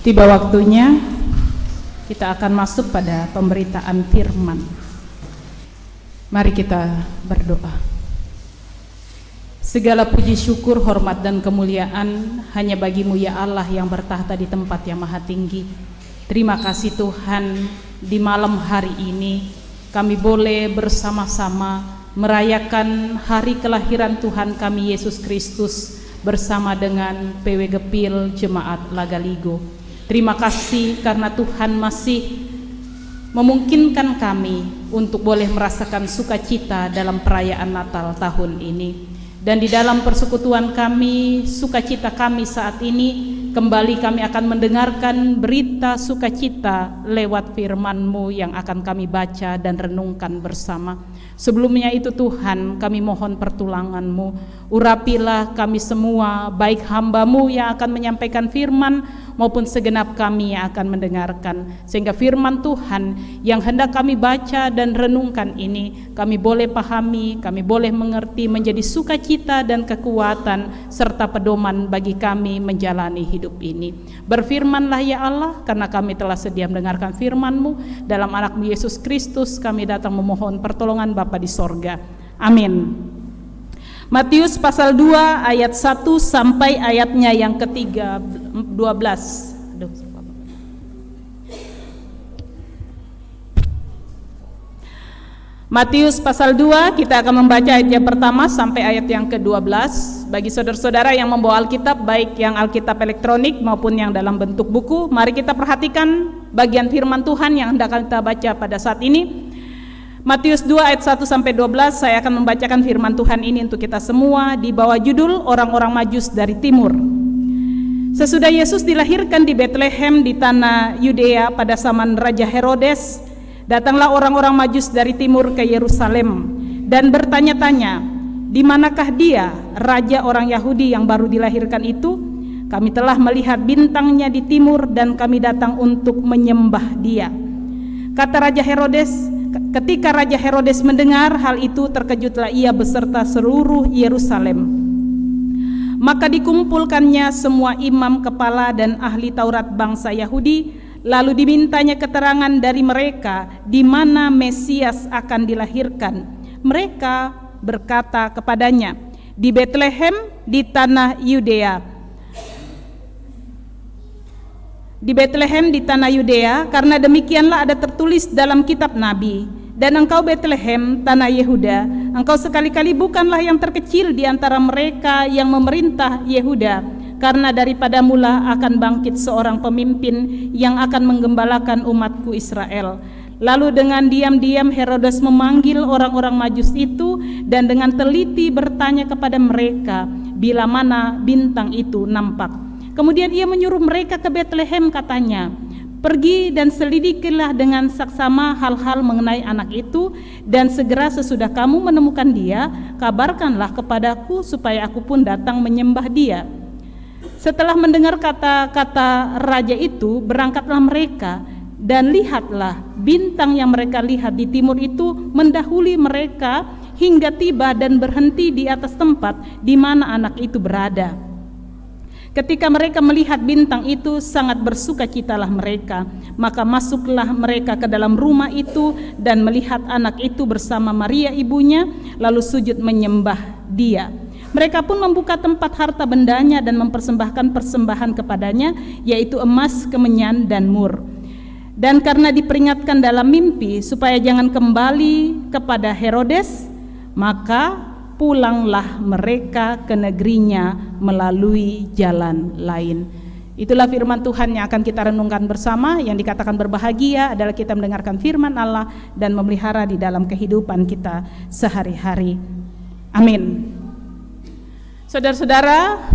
Tiba waktunya kita akan masuk pada pemberitaan firman. Mari kita berdoa. Segala puji syukur, hormat dan kemuliaan hanya bagi-Mu ya Allah yang bertahta di tempat yang maha tinggi. Terima kasih Tuhan, di malam hari ini kami boleh bersama-sama merayakan hari kelahiran Tuhan kami Yesus Kristus bersama dengan PW Gepil Jemaat Lagaligo. Terima kasih karena Tuhan masih memungkinkan kami untuk boleh merasakan sukacita dalam perayaan Natal tahun ini. Dan di dalam persekutuan kami, sukacita kami saat ini, kembali kami akan mendengarkan berita sukacita lewat firman-Mu yang akan kami baca dan renungkan bersama. Sebelumnya itu Tuhan, kami mohon pertolongan-Mu. Urapilah kami semua, baik hamba-Mu yang akan menyampaikan firman maupun segenap kami yang akan mendengarkan, sehingga firman Tuhan yang hendak kami baca dan renungkan ini kami boleh pahami, kami boleh mengerti, menjadi sukacita dan kekuatan serta pedoman bagi kami menjalani hidup ini. Berfirmanlah ya Allah, karena kami telah sedia mendengarkan firman-Mu. Dalam anak-Mu Yesus Kristus kami datang memohon pertolongan Bapa di sorga. Amin. Matius pasal 2 ayat 1 sampai ayatnya yang ketiga 12. Matius pasal 2 kita akan membaca ayat yang pertama sampai ayat yang ke-12. Bagi saudara-saudara yang membawa Alkitab, baik yang Alkitab elektronik maupun yang dalam bentuk buku, mari kita perhatikan bagian firman Tuhan yang hendak kita baca pada saat ini. Matius 2 ayat 1 sampai 12, saya akan membacakan firman Tuhan ini untuk kita semua di bawah judul Orang-orang Majus dari Timur. Sesudah Yesus dilahirkan di Betlehem di tanah Yudea pada zaman Raja Herodes, datanglah orang-orang Majus dari timur ke Yerusalem dan bertanya-tanya, di manakah dia, raja orang Yahudi yang baru dilahirkan itu? Kami telah melihat bintangnya di timur dan kami datang untuk menyembah dia. Kata Raja Herodes. Ketika Raja Herodes mendengar hal itu, terkejutlah ia beserta seluruh Yerusalem. Maka dikumpulkannya semua imam kepala dan ahli Taurat bangsa Yahudi, lalu dimintanya keterangan dari mereka di mana Mesias akan dilahirkan. Mereka berkata kepadanya, di Betlehem di tanah Yudea. Di Betlehem di tanah Yudea, karena demikianlah ada tertulis dalam kitab Nabi. Dan engkau Betlehem, tanah Yehuda, engkau sekali-kali bukanlah yang terkecil di antara mereka yang memerintah Yehuda, karena daripada mula akan bangkit seorang pemimpin yang akan menggembalakan umatku Israel. Lalu dengan diam-diam Herodes memanggil orang-orang Majus itu dan dengan teliti bertanya kepada mereka bila mana bintang itu nampak. Kemudian ia menyuruh mereka ke Betlehem, katanya, pergi dan selidikilah dengan saksama hal-hal mengenai anak itu, dan segera sesudah kamu menemukan dia, kabarkanlah kepadaku supaya aku pun datang menyembah dia. Setelah mendengar kata-kata raja itu, berangkatlah mereka, dan lihatlah bintang yang mereka lihat di timur itu mendahului mereka hingga tiba dan berhenti di atas tempat di mana anak itu berada. Ketika mereka melihat bintang itu, sangat bersukacitalah mereka. Maka masuklah mereka ke dalam rumah itu dan melihat anak itu bersama Maria ibunya, lalu sujud menyembah dia. Mereka pun membuka tempat harta bendanya dan mempersembahkan persembahan kepadanya, yaitu emas, kemenyan, dan mur. Dan karena diperingatkan dalam mimpi supaya jangan kembali kepada Herodes, maka pulanglah mereka ke negerinya melalui jalan lain. Itulah firman Tuhan yang akan kita renungkan bersama. Yang dikatakan berbahagia adalah kita mendengarkan firman Allah dan memelihara di dalam kehidupan kita sehari-hari. Amin. Saudara-saudara,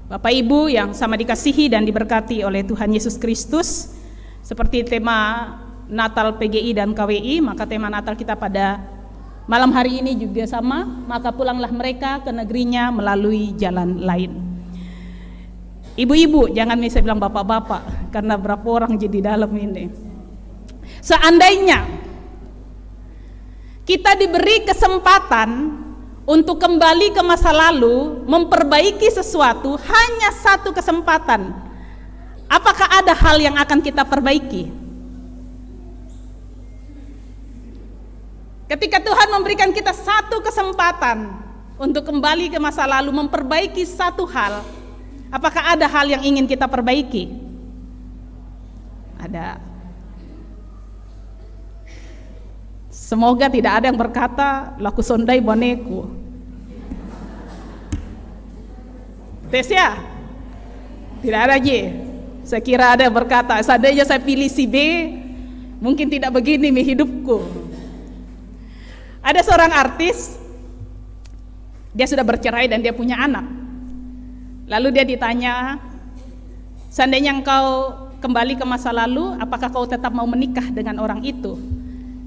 Bapak Ibu yang sama dikasihi dan diberkati oleh Tuhan Yesus Kristus, seperti tema Natal PGI dan KWI, maka tema Natal kita pada malam hari ini juga sama, maka pulanglah mereka ke negerinya melalui jalan lain. Ibu-ibu, jangan bisa bilang bapak-bapak, karena berapa orang jadi dalam ini. Seandainya kita diberi kesempatan untuk kembali ke masa lalu, memperbaiki sesuatu, hanya satu kesempatan. apakah ada hal yang akan kita perbaiki? Ketika Tuhan memberikan kita satu kesempatan untuk kembali ke masa lalu, memperbaiki satu hal, apakah ada hal yang ingin kita perbaiki? Ada. Semoga tidak ada yang berkata, laku sondai boneku. Tes ya? Tidak ada je. Saya kira ada yang berkata, seandainya saya pilih si B, mungkin tidak begini hidupku. Ada seorang artis, dia sudah bercerai dan dia punya anak. Lalu dia ditanya, seandainya engkau kembali ke masa lalu, apakah kau tetap mau menikah dengan orang itu?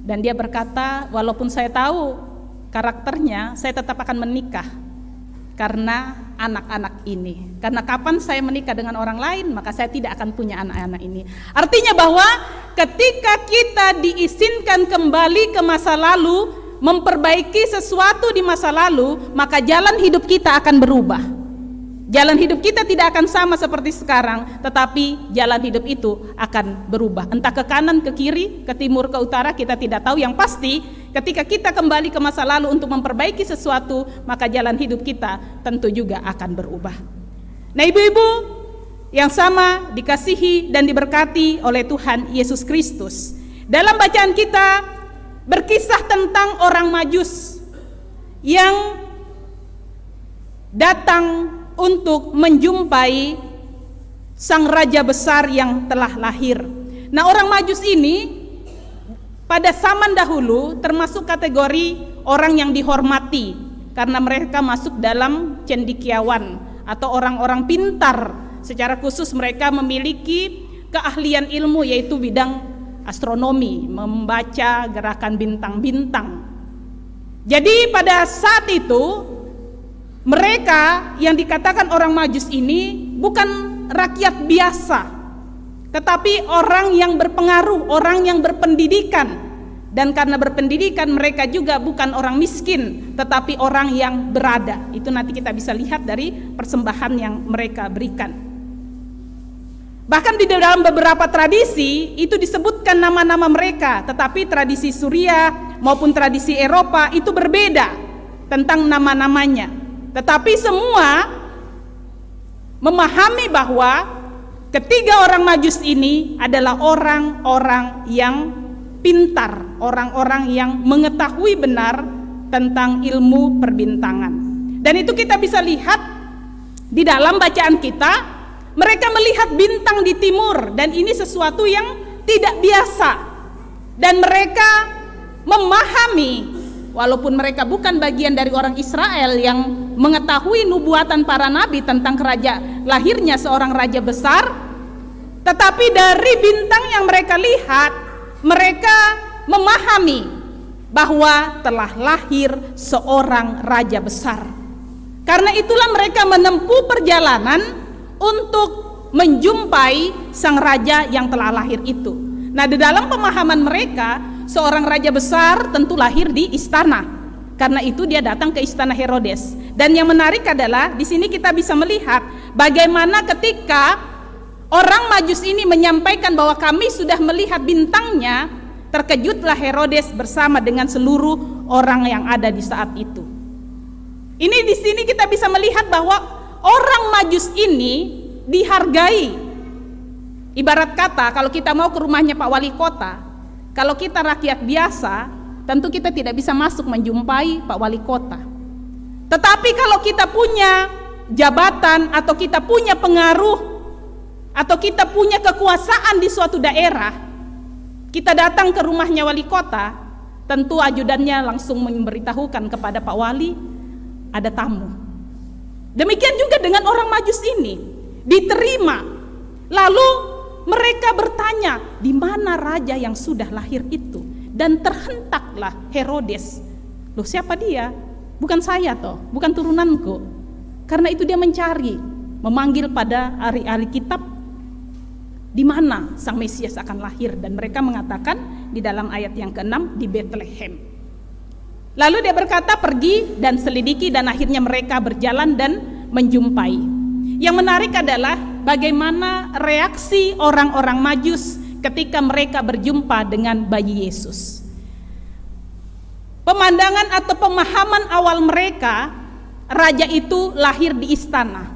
Dan dia berkata, walaupun saya tahu karakternya, saya tetap akan menikah karena anak-anak ini. Karena kapan saya menikah dengan orang lain, maka saya tidak akan punya anak-anak ini. Artinya bahwa ketika kita diizinkan kembali ke masa lalu, memperbaiki sesuatu di masa lalu, maka jalan hidup kita akan berubah. Jalan hidup kita tidak akan sama seperti sekarang, tetapi jalan hidup itu akan berubah. Entah ke kanan, ke kiri, ke timur, ke utara, kita tidak tahu. Yang pasti, ketika kita kembali ke masa lalu untuk memperbaiki sesuatu, maka jalan hidup kita tentu juga akan berubah. Nah, ibu-ibu yang sama dikasihi dan diberkati oleh Tuhan Yesus Kristus, dalam bacaan kita berkisah tentang orang Majus yang datang untuk menjumpai sang raja besar yang telah lahir. Nah, orang Majus ini pada zaman dahulu termasuk kategori orang yang dihormati karena mereka masuk dalam cendekiawan atau orang-orang pintar. Secara khusus mereka memiliki keahlian ilmu, yaitu bidang astronomi, membaca gerakan bintang-bintang. Jadi pada saat itu mereka yang dikatakan orang Majus ini bukan rakyat biasa, tetapi orang yang berpengaruh, orang yang berpendidikan. Dan karena berpendidikan, mereka juga bukan orang miskin, tetapi orang yang berada. Itu nanti kita bisa lihat dari persembahan yang mereka berikan. Bahkan di dalam beberapa tradisi itu disebutkan nama-nama mereka, tetapi tradisi Suriah maupun tradisi Eropa itu berbeda tentang nama-namanya. Tetapi semua memahami bahwa ketiga orang Majus ini adalah orang-orang yang pintar, orang-orang yang mengetahui benar tentang ilmu perbintangan. Dan itu kita bisa lihat di dalam bacaan kita. Mereka melihat bintang di timur, dan ini sesuatu yang tidak biasa. Dan mereka memahami, walaupun mereka bukan bagian dari orang Israel yang mengetahui nubuatan para nabi tentang lahirnya seorang raja besar, tetapi dari bintang yang mereka lihat, mereka memahami bahwa telah lahir seorang raja besar. Karena itulah mereka menempuh perjalanan untuk menjumpai sang raja yang telah lahir itu. Nah, di dalam pemahaman mereka, seorang raja besar tentu lahir di istana. Karena itu dia datang ke istana Herodes. Dan yang menarik adalah di sini kita bisa melihat bagaimana ketika orang Majus ini menyampaikan bahwa kami sudah melihat bintangnya, terkejutlah Herodes bersama dengan seluruh orang yang ada di saat itu. Ini di sini kita bisa melihat bahwa orang Majus ini dihargai. Ibarat kata, kalau kita mau ke rumahnya Pak Wali Kota, kalau kita rakyat biasa, tentu kita tidak bisa masuk menjumpai Pak Wali Kota. Tetapi kalau kita punya jabatan, atau kita punya pengaruh, atau kita punya kekuasaan di suatu daerah, kita datang ke rumahnya Wali Kota, tentu ajudannya langsung memberitahukan kepada Pak Wali, ada tamu. Demikian juga dengan orang Majus ini, diterima. Lalu mereka bertanya, di mana raja yang sudah lahir itu? Dan terhentaklah Herodes. Loh, siapa dia? Bukan saya toh, bukan turunanku. Karena itu dia mencari, memanggil pada ahli-ahli kitab, di mana sang Mesias akan lahir. Dan mereka mengatakan di dalam ayat yang ke-6 di Bethlehem. Lalu dia berkata, pergi dan selidiki, dan akhirnya mereka berjalan dan menjumpai. Yang menarik adalah bagaimana reaksi orang-orang Majus ketika mereka berjumpa dengan bayi Yesus. Pemandangan atau pemahaman awal mereka, raja itu lahir di istana.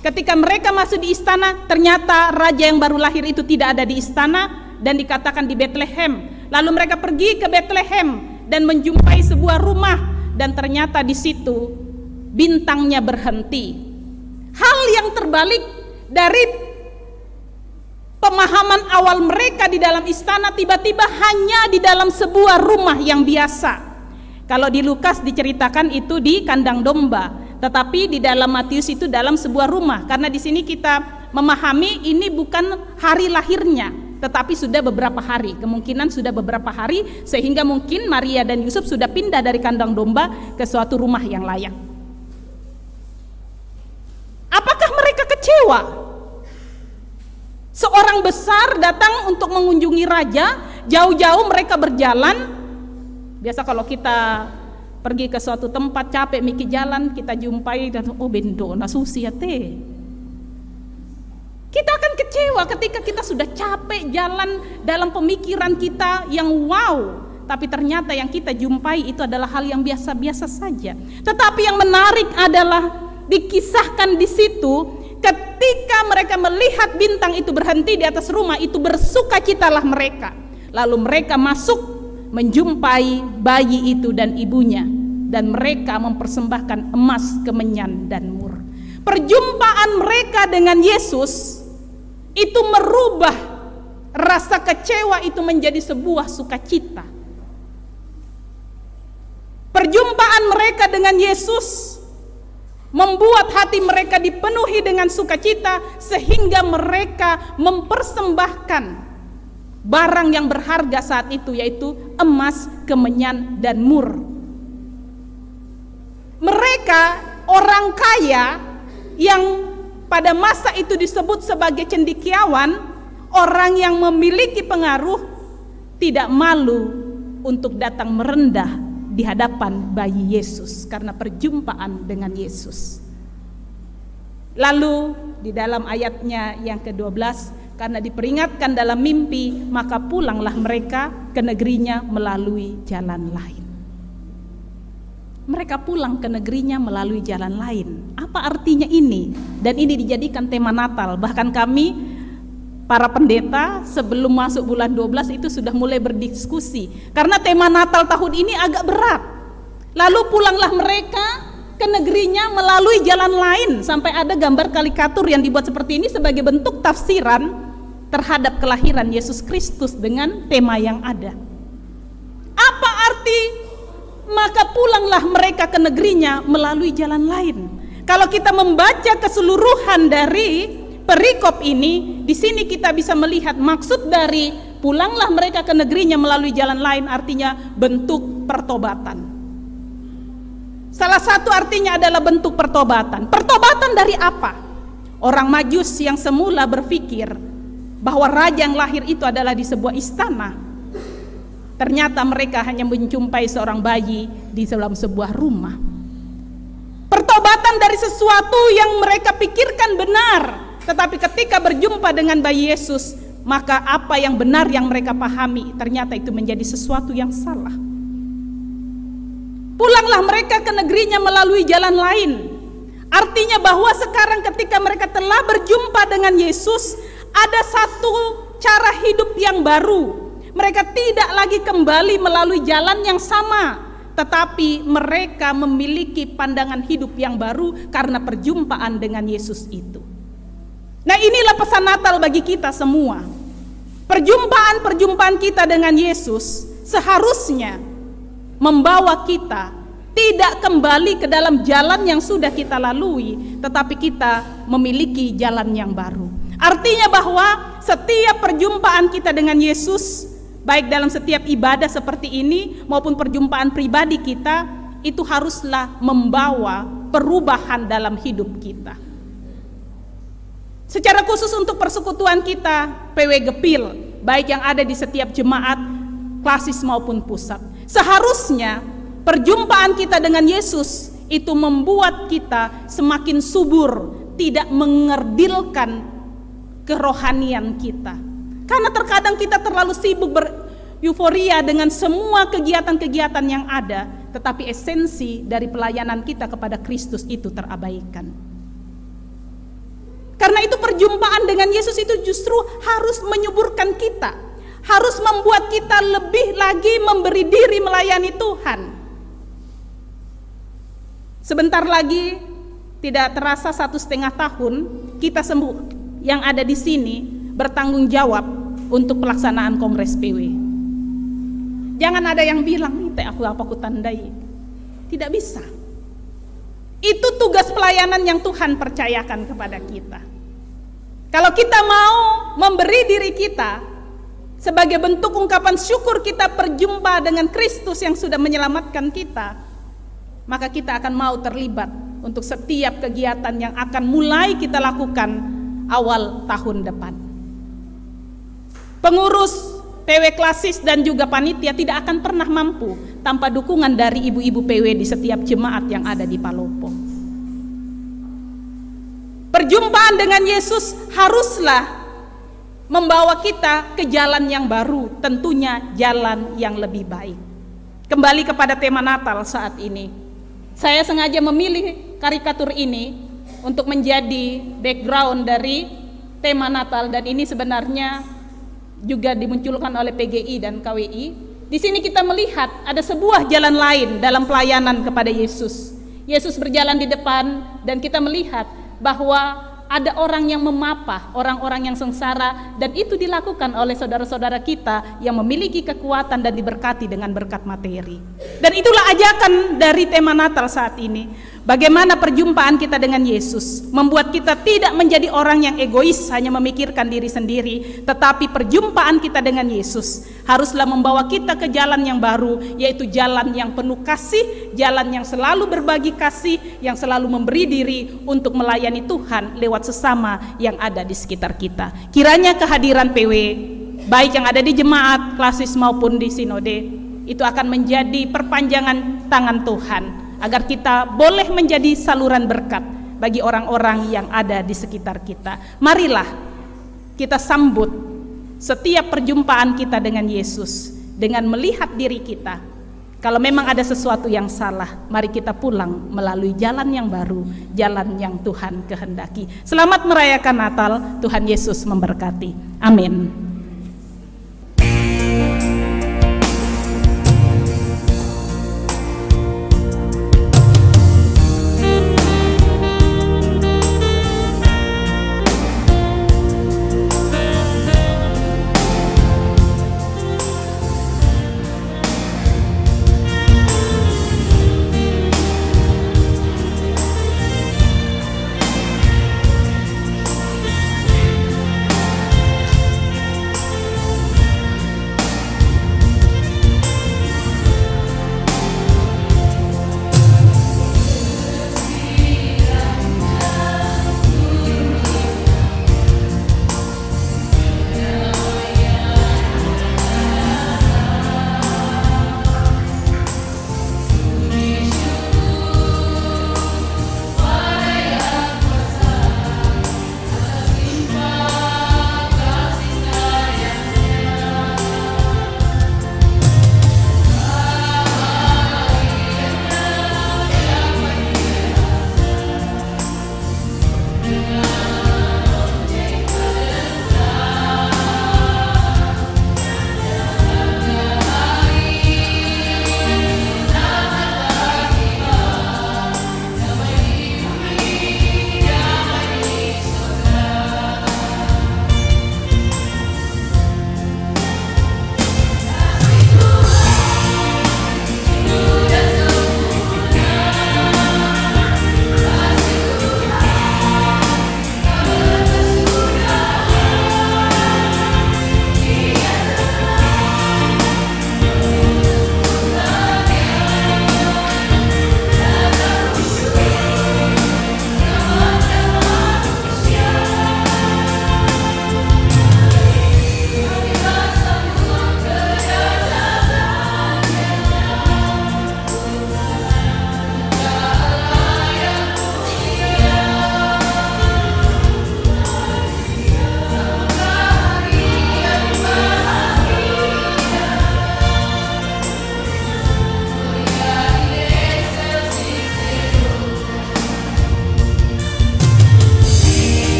Ketika mereka masuk di istana, ternyata raja yang baru lahir itu tidak ada di istana dan dikatakan di Bethlehem. Lalu mereka pergi ke Bethlehem dan menjumpai sebuah rumah dan ternyata di situ bintangnya berhenti. Hal yang terbalik dari pemahaman awal mereka di dalam istana, tiba-tiba hanya di dalam sebuah rumah yang biasa. Kalau di Lukas diceritakan itu di kandang domba, tetapi di dalam Matius itu dalam sebuah rumah. Karena di sini kita memahami ini bukan hari lahirnya, tetapi sudah beberapa hari, kemungkinan sudah beberapa hari, sehingga mungkin Maria dan Yusuf sudah pindah dari kandang domba ke suatu rumah yang layak. Apakah mereka kecewa? Seorang besar datang untuk mengunjungi raja, jauh-jauh mereka berjalan. Biasa kalau kita pergi ke suatu tempat capek mikir jalan, kita jumpai dan bendo na susi ya teh. Kita akan kecewa ketika kita sudah capek jalan dalam pemikiran kita yang wow, tapi ternyata yang kita jumpai itu adalah hal yang biasa-biasa saja. Tetapi yang menarik adalah dikisahkan di situ, ketika mereka melihat bintang itu berhenti di atas rumah itu, bersukacitalah mereka. Lalu mereka masuk menjumpai bayi itu dan ibunya, dan mereka mempersembahkan emas, kemenyan, dan mur. Perjumpaan mereka dengan Yesus itu merubah rasa kecewa itu menjadi sebuah sukacita. Perjumpaan mereka dengan Yesus membuat hati mereka dipenuhi dengan sukacita, sehingga mereka mempersembahkan barang yang berharga saat itu, yaitu emas, kemenyan, dan mur. Mereka orang kaya yang pada masa itu disebut sebagai cendekiawan, orang yang memiliki pengaruh, tidak malu untuk datang merendah di hadapan bayi Yesus karena perjumpaan dengan Yesus. Lalu di dalam ayatnya yang ke-12, karena diperingatkan dalam mimpi, maka pulanglah mereka ke negerinya melalui jalan lain. Mereka pulang ke negerinya melalui jalan lain. Apa artinya ini? Dan ini dijadikan tema Natal. Bahkan kami, para pendeta, sebelum masuk bulan 12 itu sudah mulai berdiskusi. Karena tema Natal tahun ini agak berat. Lalu pulanglah mereka ke negerinya melalui jalan lain. Sampai ada gambar karikatur yang dibuat seperti ini sebagai bentuk tafsiran terhadap kelahiran Yesus Kristus dengan tema yang ada. Apa arti maka pulanglah mereka ke negerinya melalui jalan lain? Kalau kita membaca keseluruhan dari perikop ini, di sini kita bisa melihat maksud dari pulanglah mereka ke negerinya melalui jalan lain artinya bentuk pertobatan. Salah satu artinya adalah bentuk pertobatan. Pertobatan dari apa? Orang Majus yang semula berpikir bahwa raja yang lahir itu adalah di sebuah istana, ternyata mereka hanya menjumpai seorang bayi di dalam sebuah rumah. Pertobatan dari sesuatu yang mereka pikirkan benar, tetapi ketika berjumpa dengan bayi Yesus, maka apa yang benar yang mereka pahami ternyata itu menjadi sesuatu yang salah. Pulanglah mereka ke negerinya melalui jalan lain. Artinya bahwa sekarang ketika mereka telah berjumpa dengan Yesus, ada satu cara hidup yang baru. Mereka tidak lagi kembali melalui jalan yang sama, tetapi mereka memiliki pandangan hidup yang baru karena perjumpaan dengan Yesus itu. Nah, inilah pesan Natal bagi kita semua. Perjumpaan kita dengan Yesus seharusnya membawa kita tidak kembali ke dalam jalan yang sudah kita lalui, tetapi kita memiliki jalan yang baru. Artinya bahwa setiap perjumpaan kita dengan Yesus, baik dalam setiap ibadah seperti ini maupun perjumpaan pribadi kita, itu haruslah membawa perubahan dalam hidup kita. Secara khusus untuk persekutuan kita, PW Gepil, baik yang ada di setiap jemaat, klasis maupun pusat, seharusnya perjumpaan kita dengan Yesus itu membuat kita semakin subur, tidak mengerdilkan kerohanian kita. Karena terkadang kita terlalu sibuk euforia dengan semua kegiatan-kegiatan yang ada, tetapi esensi dari pelayanan kita kepada Kristus itu terabaikan. Karena itu perjumpaan dengan Yesus itu justru harus menyuburkan kita, harus membuat kita lebih lagi memberi diri melayani Tuhan. Sebentar lagi, tidak terasa 1,5 tahun, kita semua yang ada di sini bertanggung jawab untuk pelaksanaan Kongres PW. Jangan ada yang bilang, aku tandai. Tidak bisa. Itu tugas pelayanan yang Tuhan percayakan kepada kita. Kalau kita mau memberi diri kita sebagai bentuk ungkapan syukur kita berjumpa dengan Kristus yang sudah menyelamatkan kita, maka kita akan mau terlibat untuk setiap kegiatan yang akan mulai kita lakukan awal tahun depan. Pengurus PW Klasis dan juga panitia tidak akan pernah mampu tanpa dukungan dari ibu-ibu PW di setiap jemaat yang ada di Palopo. Perjumpaan dengan Yesus haruslah membawa kita ke jalan yang baru, tentunya jalan yang lebih baik. Kembali kepada tema Natal saat ini. Saya sengaja memilih karikatur ini untuk menjadi background dari tema Natal, dan ini sebenarnya juga dimunculkan oleh PGI dan KWI. Di sini kita melihat ada sebuah jalan lain dalam pelayanan kepada Yesus. Yesus berjalan di depan dan kita melihat bahwa ada orang yang memapah, orang-orang yang sengsara, dan itu dilakukan oleh saudara-saudara kita yang memiliki kekuatan dan diberkati dengan berkat materi. Dan itulah ajakan dari tema Natal saat ini. Bagaimana perjumpaan kita dengan Yesus membuat kita tidak menjadi orang yang egois, hanya memikirkan diri sendiri, tetapi perjumpaan kita dengan Yesus haruslah membawa kita ke jalan yang baru, yaitu jalan yang penuh kasih, jalan yang selalu berbagi kasih, yang selalu memberi diri untuk melayani Tuhan lewat sesama yang ada di sekitar kita. Kiranya kehadiran PW, baik yang ada di jemaat, klasis maupun di sinode, itu akan menjadi perpanjangan tangan Tuhan, agar kita boleh menjadi saluran berkat bagi orang-orang yang ada di sekitar kita. Marilah kita sambut setiap perjumpaan kita dengan Yesus dengan melihat diri kita. Kalau memang ada sesuatu yang salah, mari kita pulang melalui jalan yang baru, jalan yang Tuhan kehendaki. Selamat merayakan Natal, Tuhan Yesus memberkati. Amin.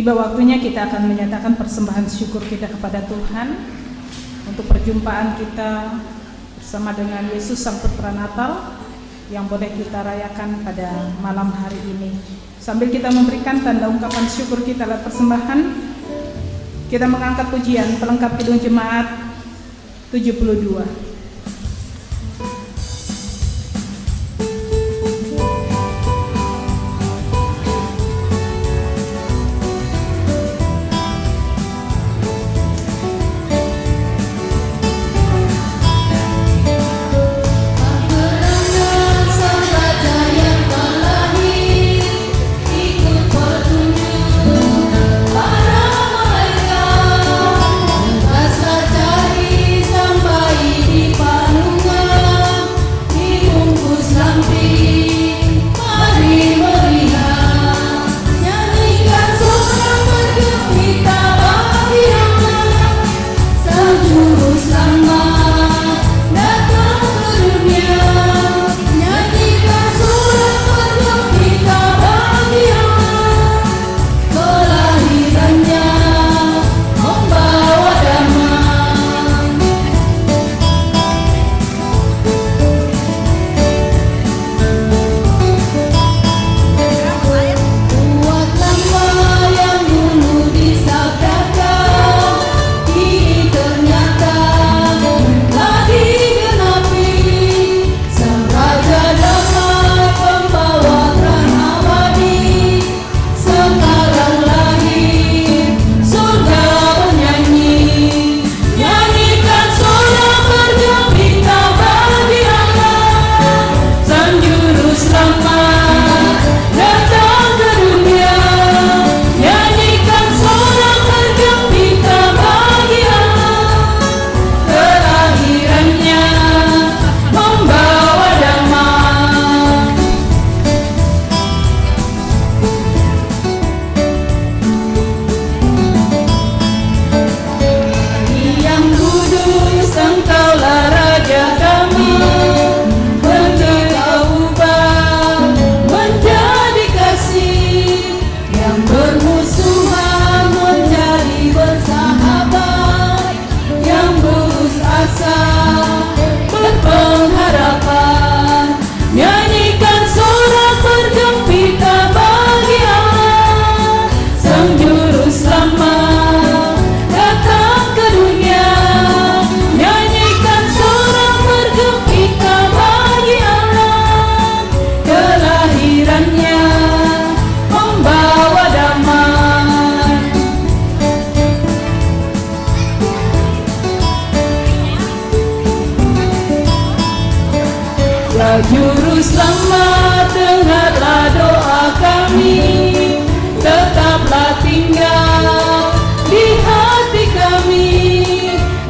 Tiba waktunya kita akan menyatakan persembahan syukur kita kepada Tuhan untuk perjumpaan kita bersama dengan Yesus Sang Putra Natal yang boleh kita rayakan pada malam hari ini. Sambil kita memberikan tanda ungkapan syukur kita lewat persembahan, kita mengangkat pujian pelengkap Kidung Jemaat 72. Juru selamat, dengarlah doa kami, tetaplah tinggal di hati kami,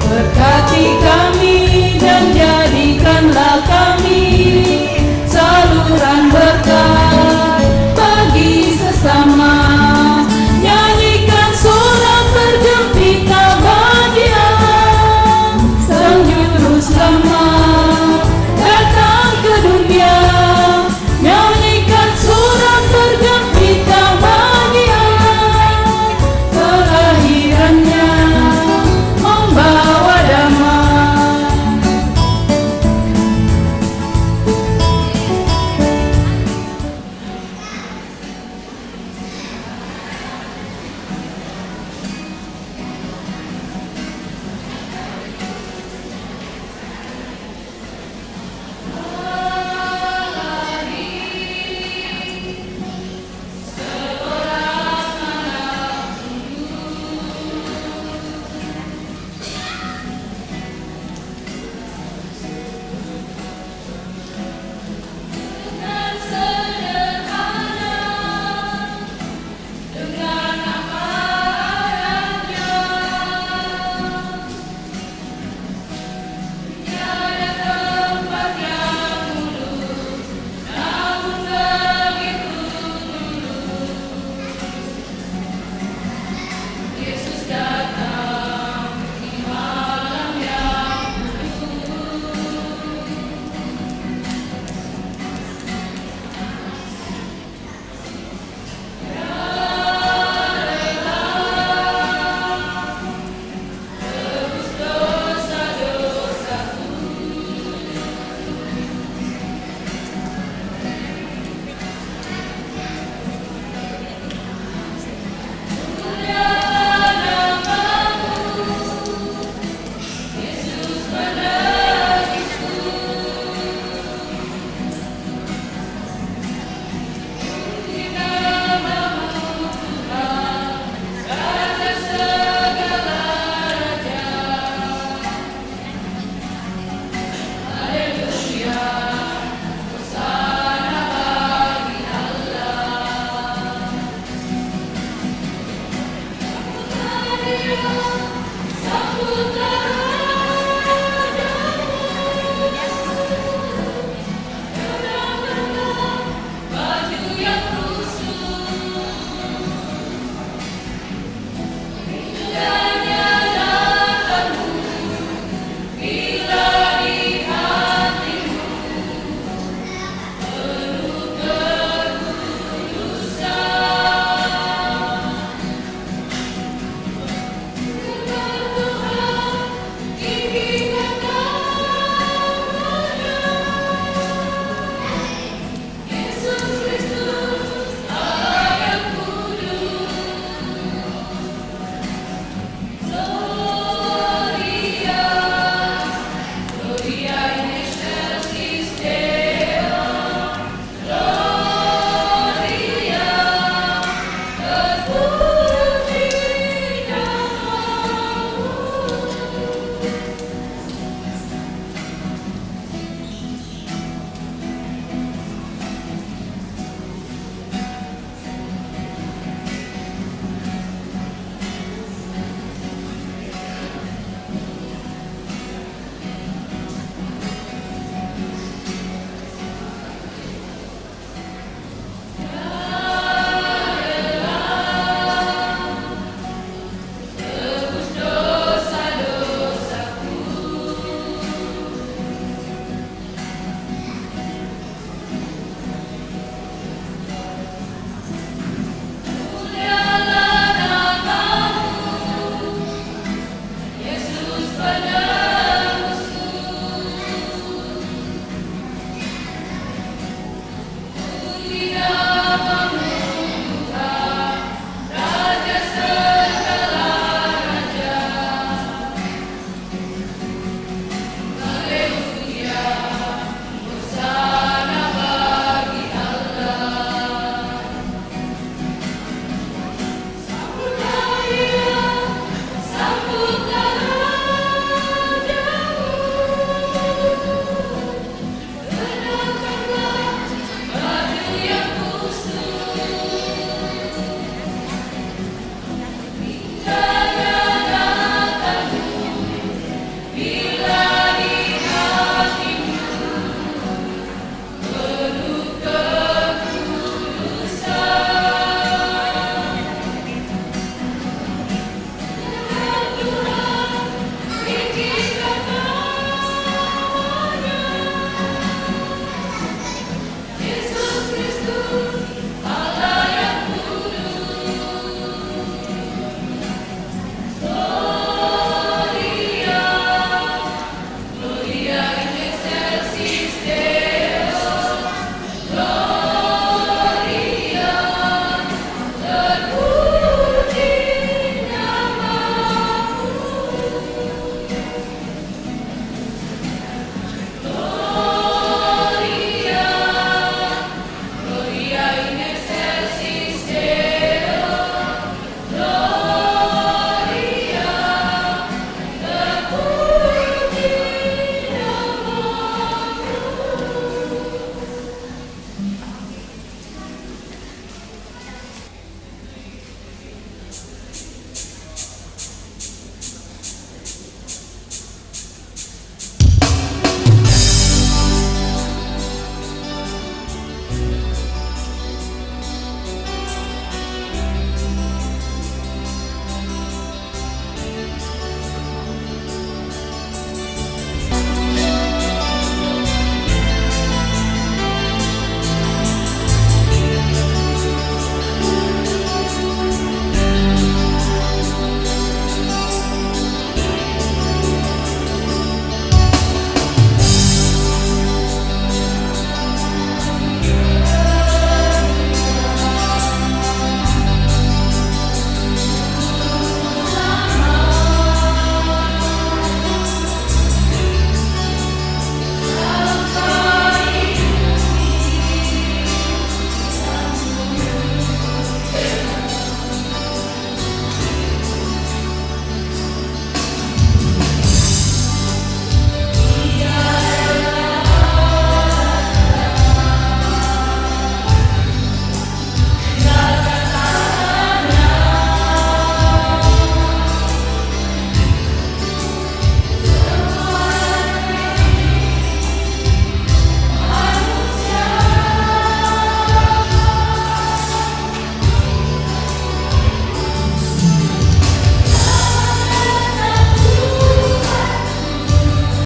berkati kami dan jadikanlah kami saluran berkat bagi sesama. Nyanyikan sorak bergembira bagi Allah, Sang Juru Selamat datang ke dunia di